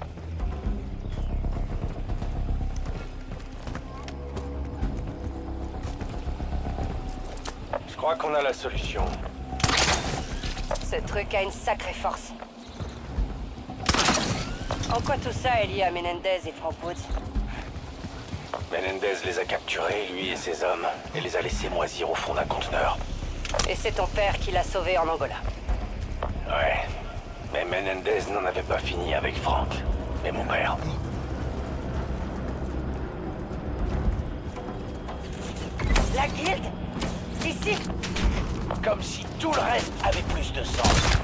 Je crois qu'on a la solution. Ce truc a une sacrée force. En quoi tout ça est lié à Menendez et Frank Woods? Menendez les a capturés, lui et ses hommes, et les a laissés moisir au fond d'un conteneur. Et c'est ton père qui l'a sauvé en Angola. Ouais. Mais Menendez n'en avait pas fini avec Frank et mon père. La guilde? Ici? Comme si tout le reste avait plus de sens.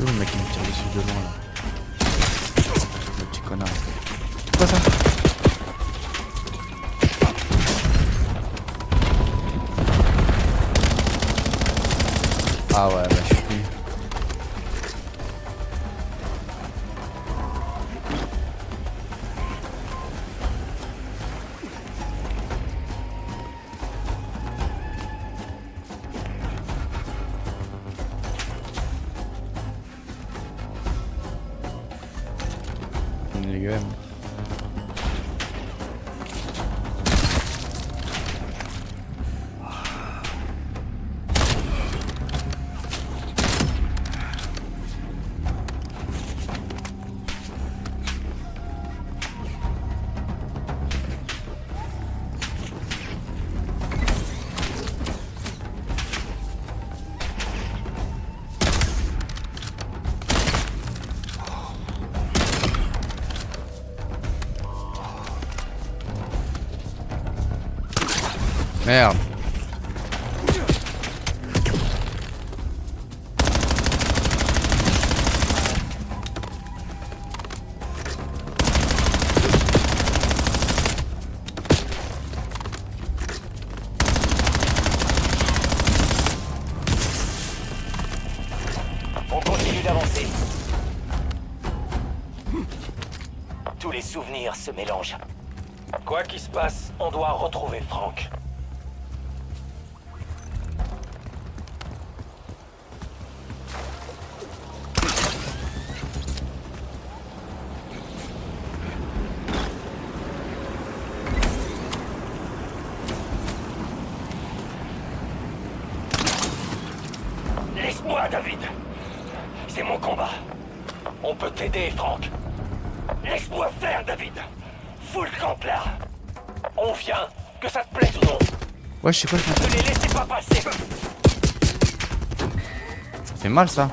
Le mec qui me tire dessus de loin là. Le petit connard. C'est quoi ça? Ah ouais, bah je suis plus. Les gars. Merde. On continue d'avancer. Tous les souvenirs se mélangent. Quoi qu'il se passe, on doit retrouver Frank. Laisse-moi, David. C'est mon combat. On peut t'aider, Frank. Laisse-moi faire, David. Fous le camp là. On vient, que ça te plaise ou non. Ouais, je sais pas. Ne les laissez pas passer. Ça fait mal ça.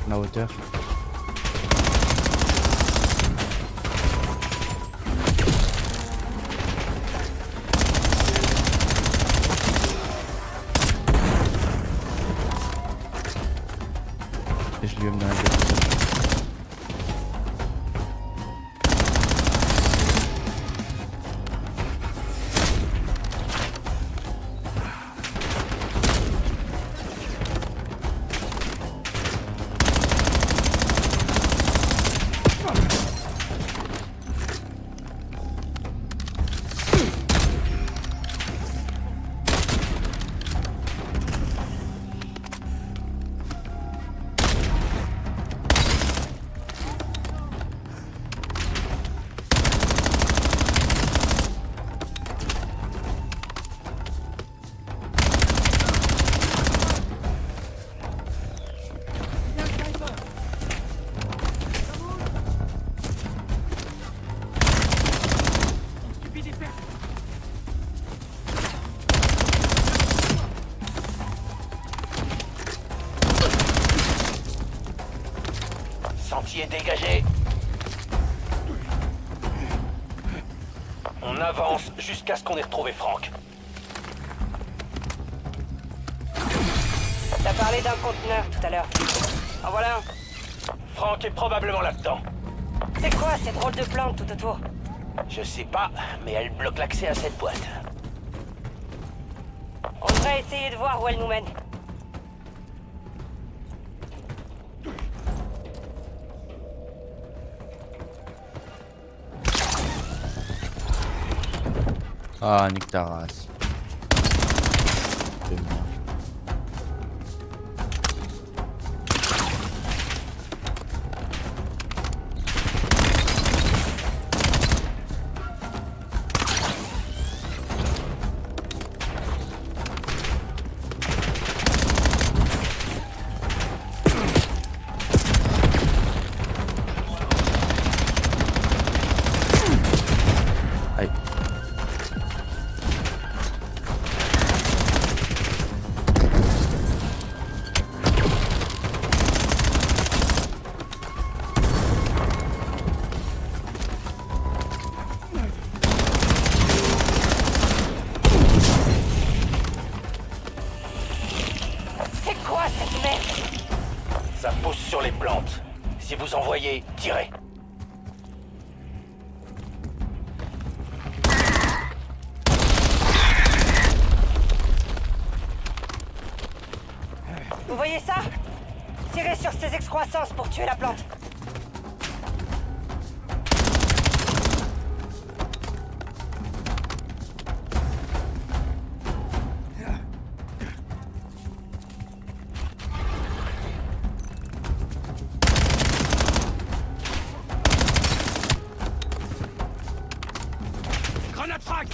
La hauteur. Et je lui aime dans la gueule. Sentier dégagé. On avance jusqu'à ce qu'on ait retrouvé Frank. T'as parlé d'un conteneur tout à l'heure. En voilà un. Frank est probablement là-dedans. C'est quoi ces drôles de plantes tout autour? Je sais pas, mais elle bloque l'accès à cette boîte. On devrait essayer de voir où elle nous mène. Ah, nique ta race. C'est bien. Ça pousse sur les plantes. Si vous en voyez, tirez. Vous voyez ça? Tirez sur ces excroissances pour tuer la plante. Grenade frag!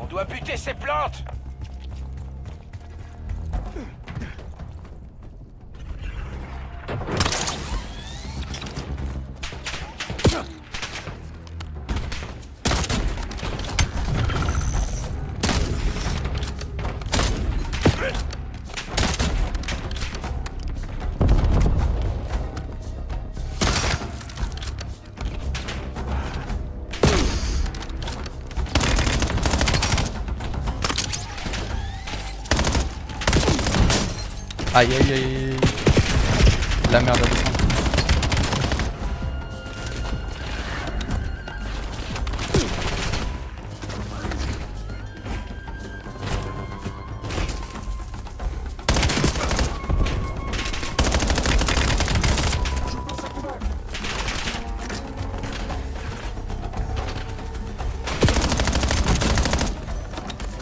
On doit buter ces plantes! Aïe aïe aïe. La merde à descendre.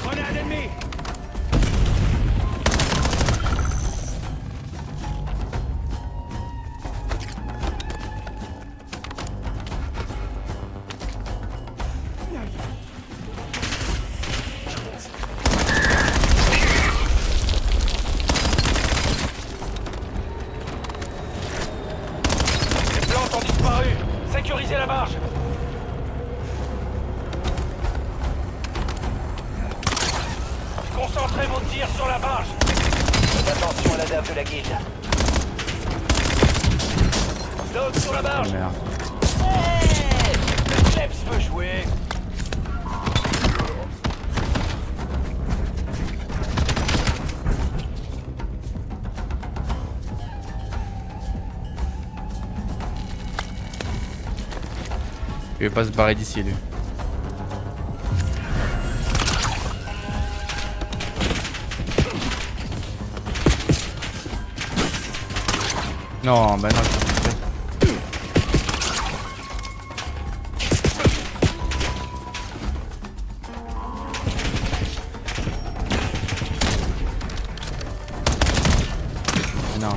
Grenade ennemie! Les plantes ont disparu! Sécurisez la barge! Concentrez vos tirs sur la barge! Faites attention à la dame de la guilde. L'autre sur la barge! Merde. Hey! Le Kleps veut jouer! Il veut pas se barrer d'ici lui. Non, bah non, je suis fait. Non.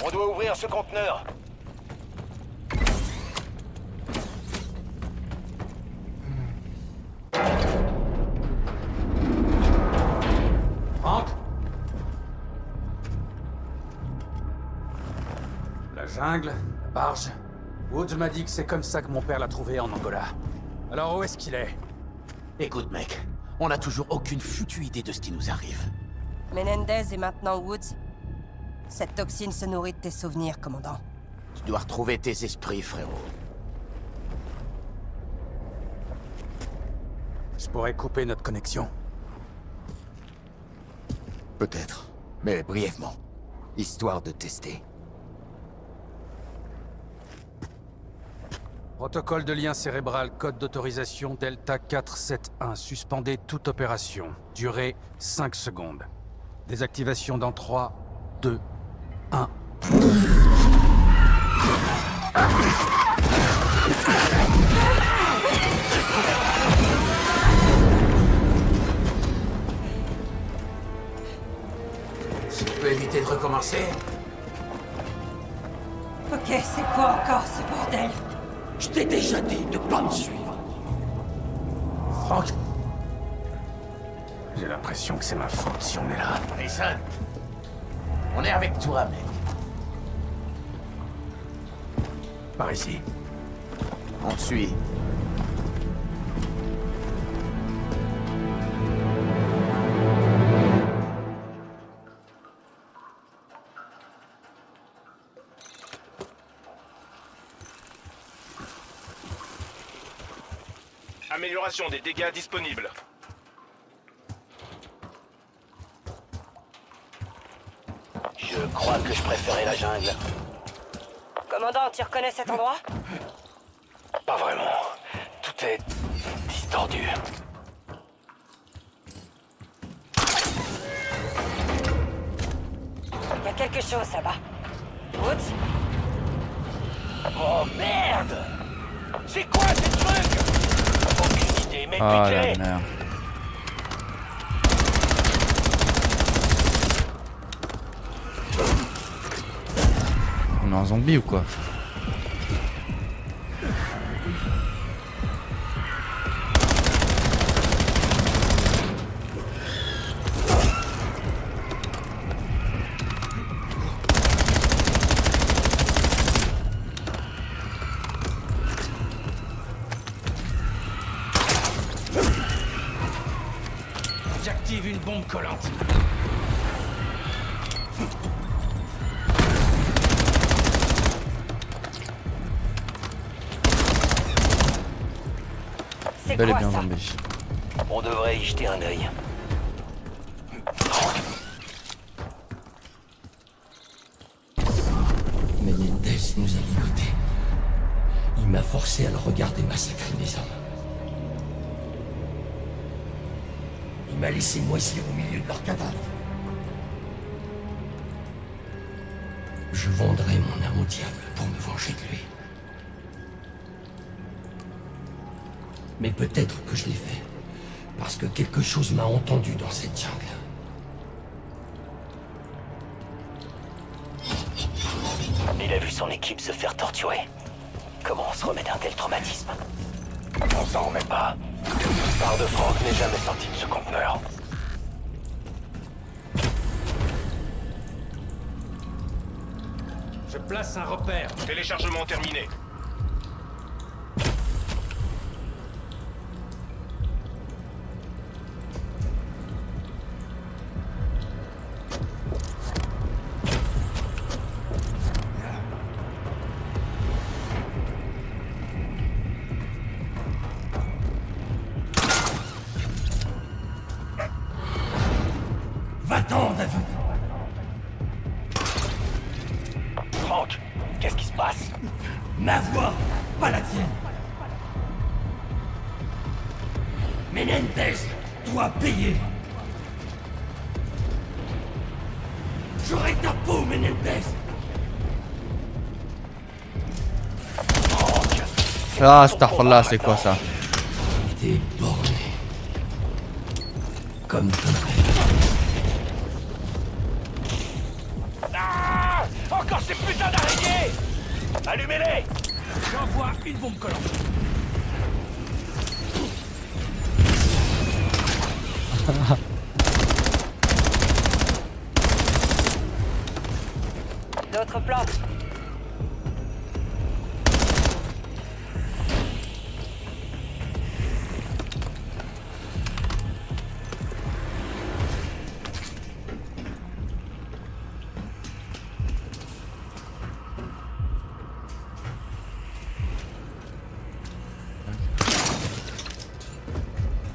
On doit ouvrir ce conteneur. Franck? La jungle, la barge. Woods m'a dit que c'est comme ça que mon père l'a trouvé en Angola. Alors où est-ce qu'il est? Écoute, mec, on n'a toujours aucune foutue idée de ce qui nous arrive. Menendez et maintenant Woods. Cette toxine se nourrit de tes souvenirs, commandant. Tu dois retrouver tes esprits, frérot. Je pourrais couper notre connexion. Peut-être, mais brièvement. Histoire de tester. Protocole de lien cérébral, code d'autorisation Delta 471. Suspendez toute opération. Durée 5 secondes. Désactivation dans 3, 2, 1. Si tu peux éviter de recommencer. Ok, c'est quoi encore ce bordel? Je t'ai déjà dit de pas me suivre. Franck? J'ai l'impression que c'est ma faute si on est là. Mason, on est avec toi, mec. Par ici. On te suit. Amélioration des dégâts disponibles. Je crois que je préférais la jungle. Commandant, tu reconnais cet endroit? Pas vraiment. Tout est distordu. Il y a quelque chose là-bas. Woods? Oh merde! C'est quoi ces trucs? Aucune idée, mais Ah la piquez! merde. On est un zombie ou quoi? J'active une bombe collante. C'est Bel et quoi bien ça? zombie. On devrait y jeter un œil. Menendez nous a ligotés. Il m'a forcé à le regarder massacrer mes hommes. Il m'a laissé moisir au milieu de leurs cadavres. Je vendrai mon âme au diable pour me venger de lui. Mais peut-être que je l'ai fait, parce que quelque chose m'a entendu dans cette jungle. Il a vu son équipe se faire torturer. Comment on se remet d'un tel traumatisme? On s'en remet pas. Part de Franck n'est jamais sorti de ce conteneur. Je place un repère. Téléchargement terminé. Ma voix, pas la tienne. Menendez doit payer. J'aurai ta peau, Menendez. Ah, astaghfirullah, c'est quoi ça? T'es borné. Comme ton Ah! Encore ces putains d'araignées! Allumez-les! J'envoie une bombe collante. D'autres plantes.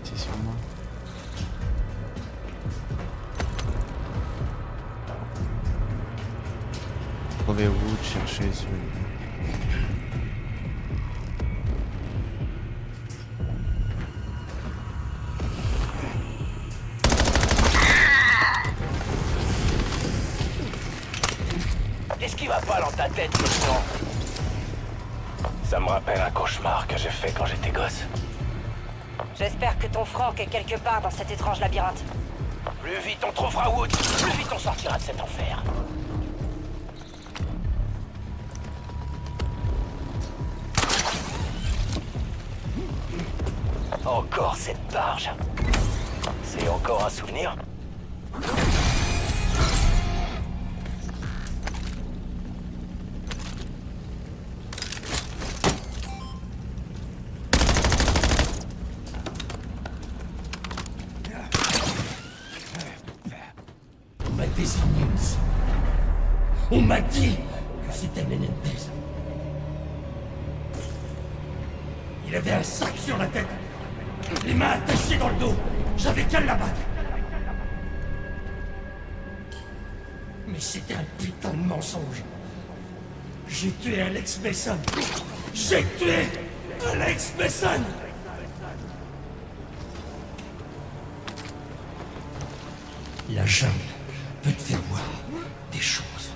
C'est sur moi. Trouvez Wood, cherchez sur... Qu'est-ce qui va pas dans ta tête maintenant? Ça me rappelle un cauchemar que j'ai fait quand j'étais gosse. J'espère que ton Franck est quelque part dans cet étrange labyrinthe. Plus vite on trouvera Wood, plus vite on sortira de cet enfer. Encore cette barge. C'est encore un souvenir? On m'a désigné ici. On m'a dit que c'était Menendez. Il avait un sac sur la tête, les mains attachées dans le dos. J'avais qu'à l'abattre. Mais c'était un putain de mensonge. J'ai tué Alex Mason. J'ai tué Alex Mason. La jungle peut te faire voir des choses.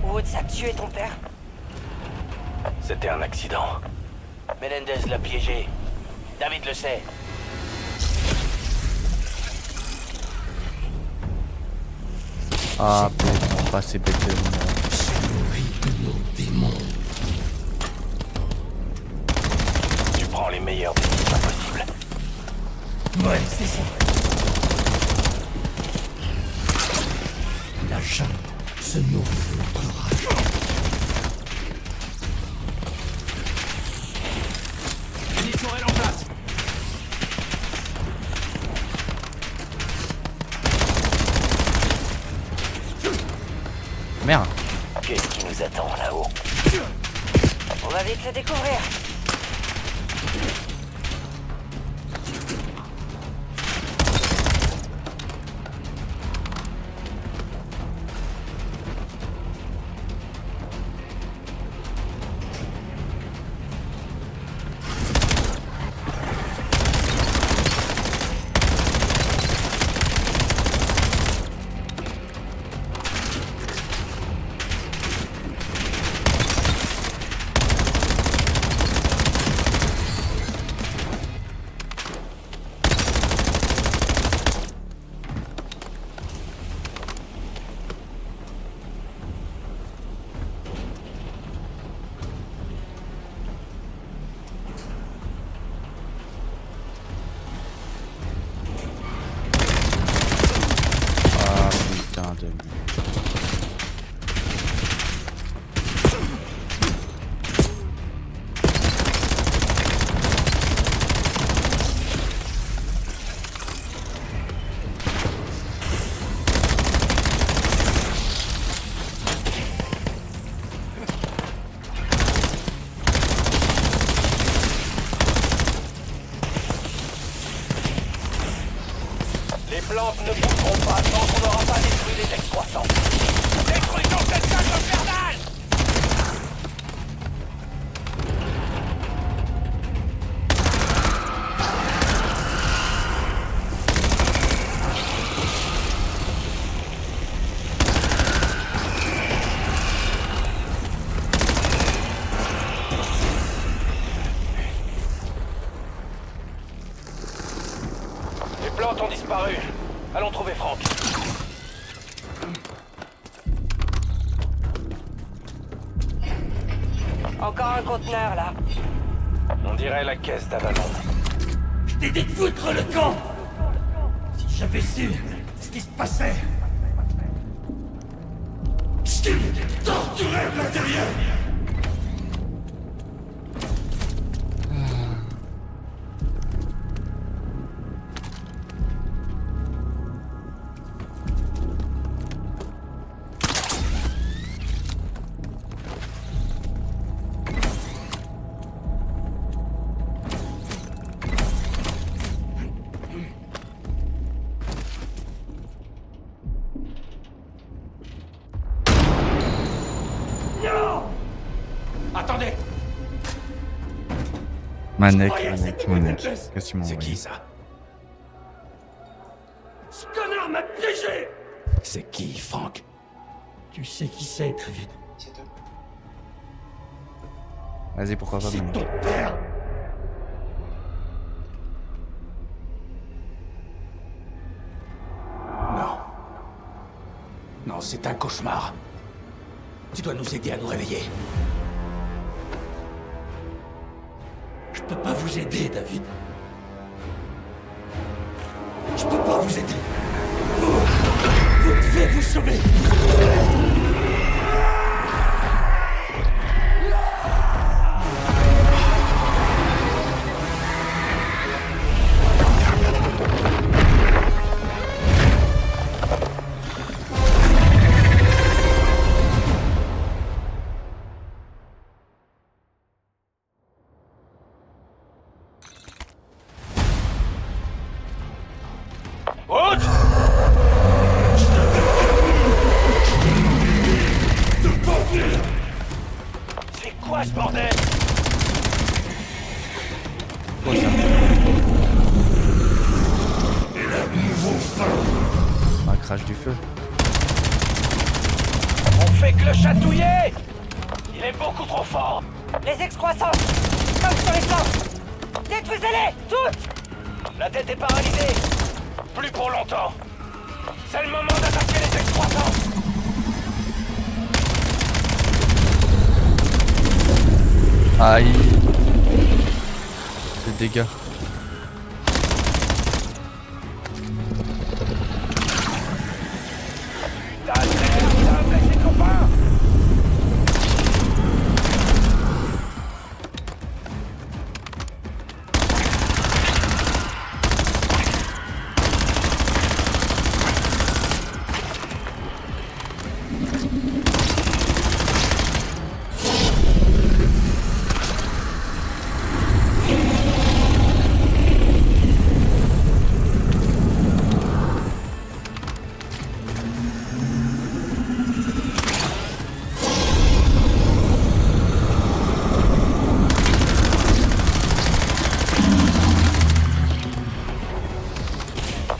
Woods a tué ton père? C'était un accident. Menendez l'a piégé. David le sait. Ah, putain, pas ces bêtes de merde. Tu prends les meilleurs décisions possibles. Ouais, c'est ça. La jungle se nourrit de notre rage. Unité Morel en place. Merde. Qu'est-ce qui nous attend là-haut? On va vite le découvrir. Ah, putain de merde. Les plantes ne bougeront pas tant qu'on n'aura pas détruit les excroissants. Détruis disparu. Allons trouver Franck. Encore un conteneur, là. On dirait la caisse d'Avalon. Je t'ai dit de foutre le camp. Si j'avais su ce qui se passait... Je t'ai torturé de l'intérieur. Attendez! Manec. Qu'est-ce que tu m'as C'est envoyé? qui ça? Ce connard m'a piégé. C'est qui, Franck? Tu sais qui c'est, très vite. Vas-y, pourquoi pas, Manec. Ton père. Non. Non, c'est un cauchemar. Tu dois nous aider à nous réveiller. Je peux pas vous aider, David. Je peux pas vous aider. Vous devez vous sauver. C'est quoi ce bordel? Quoi ça? Un crash du feu. On fait que le chatouiller! Il est beaucoup trop fort! Les excroissances! Comme sur les flancs! Détruisez-les! Toutes! La tête est paralysée! Plus pour longtemps! C'est le moment d'attaquer les excroissances! Aïe. Les dégâts.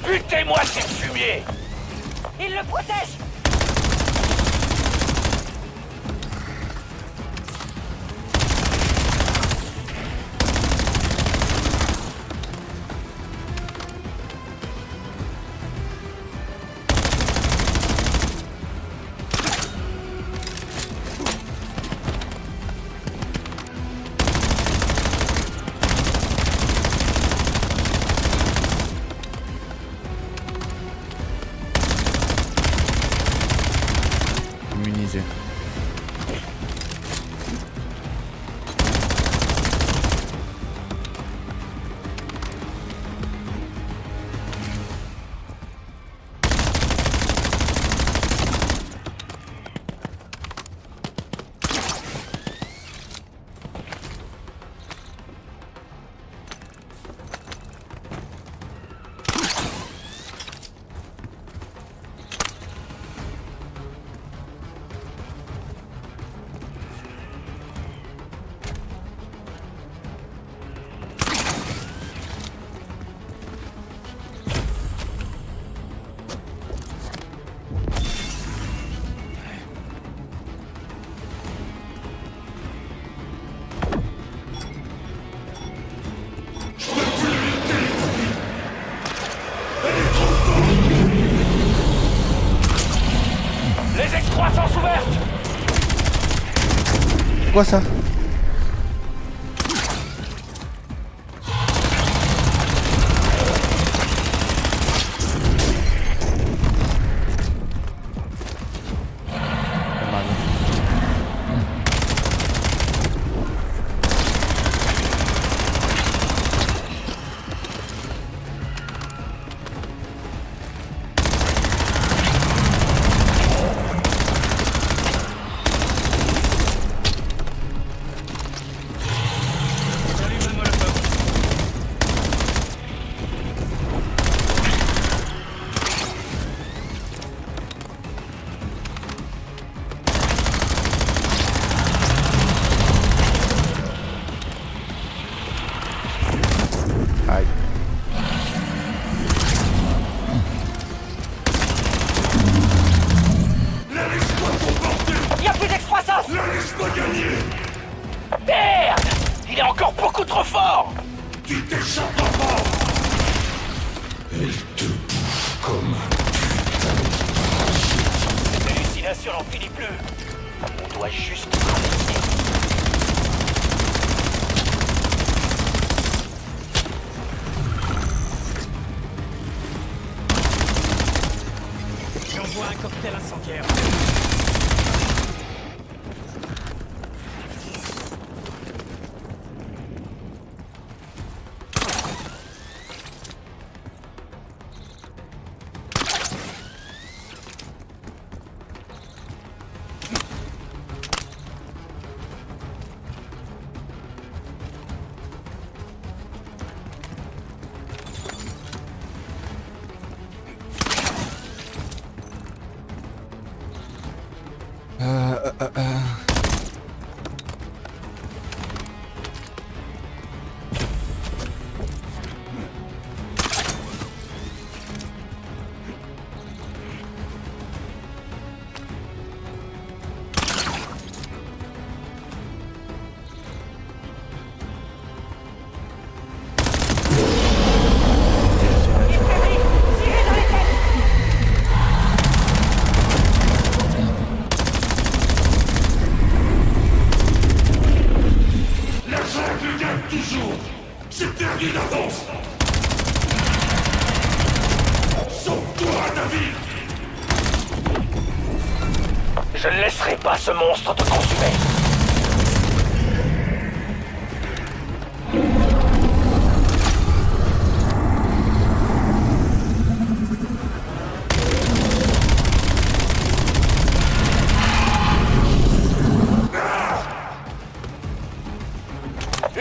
Butez-moi ces fumiers! Il le protège! Quoi ça? Merde! Il est encore beaucoup trop fort! Tu t'échapperas pas! Elle te bouffe comme un putain de parasite. L'hallucination n'en finit plus. On doit juste traverser. J'envoie un cocktail incendiaire. Toujours! C'est perdu d'avance! Sauve-toi, David! Je ne laisserai pas ce monstre te consumer!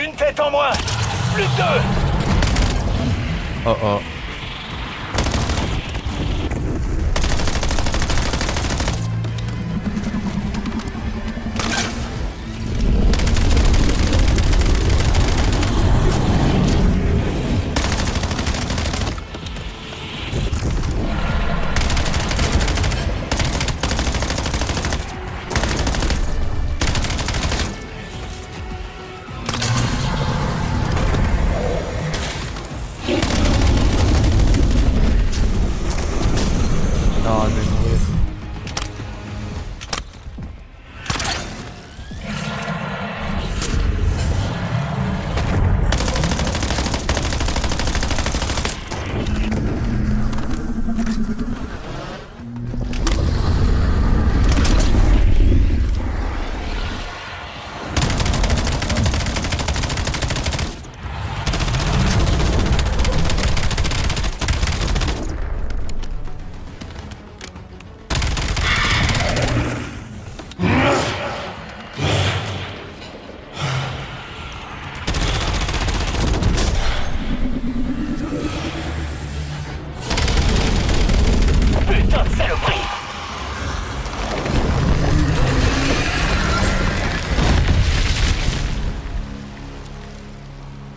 Une tête en moins! Plus que deux! Oh oh.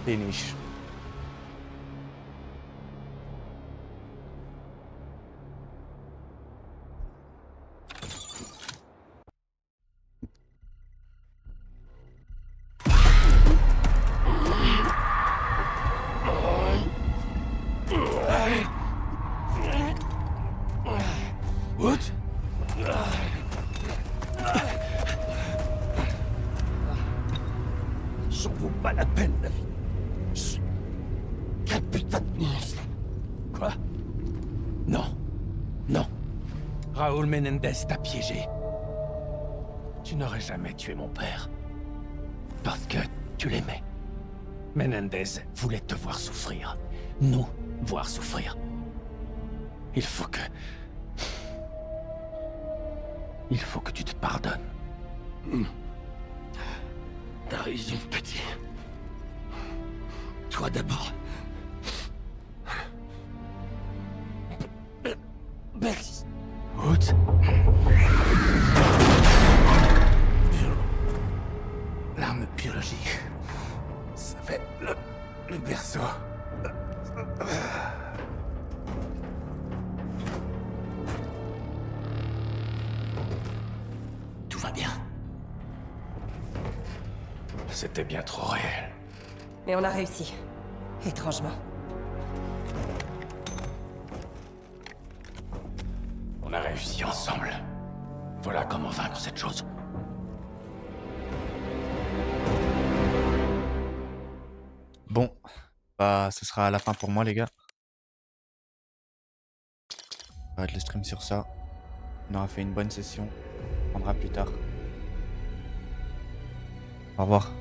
Finish. What? j'en vaut pas la peine, David. Je suis qu'un putain de monstre. Quoi? Non. Non. Raúl Menendez t'a piégé. Tu n'aurais jamais tué mon père. Parce que tu l'aimais. Menendez voulait te voir souffrir. Nous voir souffrir. Il faut que tu te pardonnes. T'as raison, petit. Toi d'abord. Merci. Woods? L'arme biologique. Ça fait le berceau. Tout va bien. C'était bien trop réel. Mais on a réussi. Étrangement. On a réussi ensemble. Voilà comment vaincre cette chose. Bon, bah ce sera la fin pour moi les gars. On va arrêter le stream sur ça. On aura fait une bonne session. On prendra plus tard. Au revoir.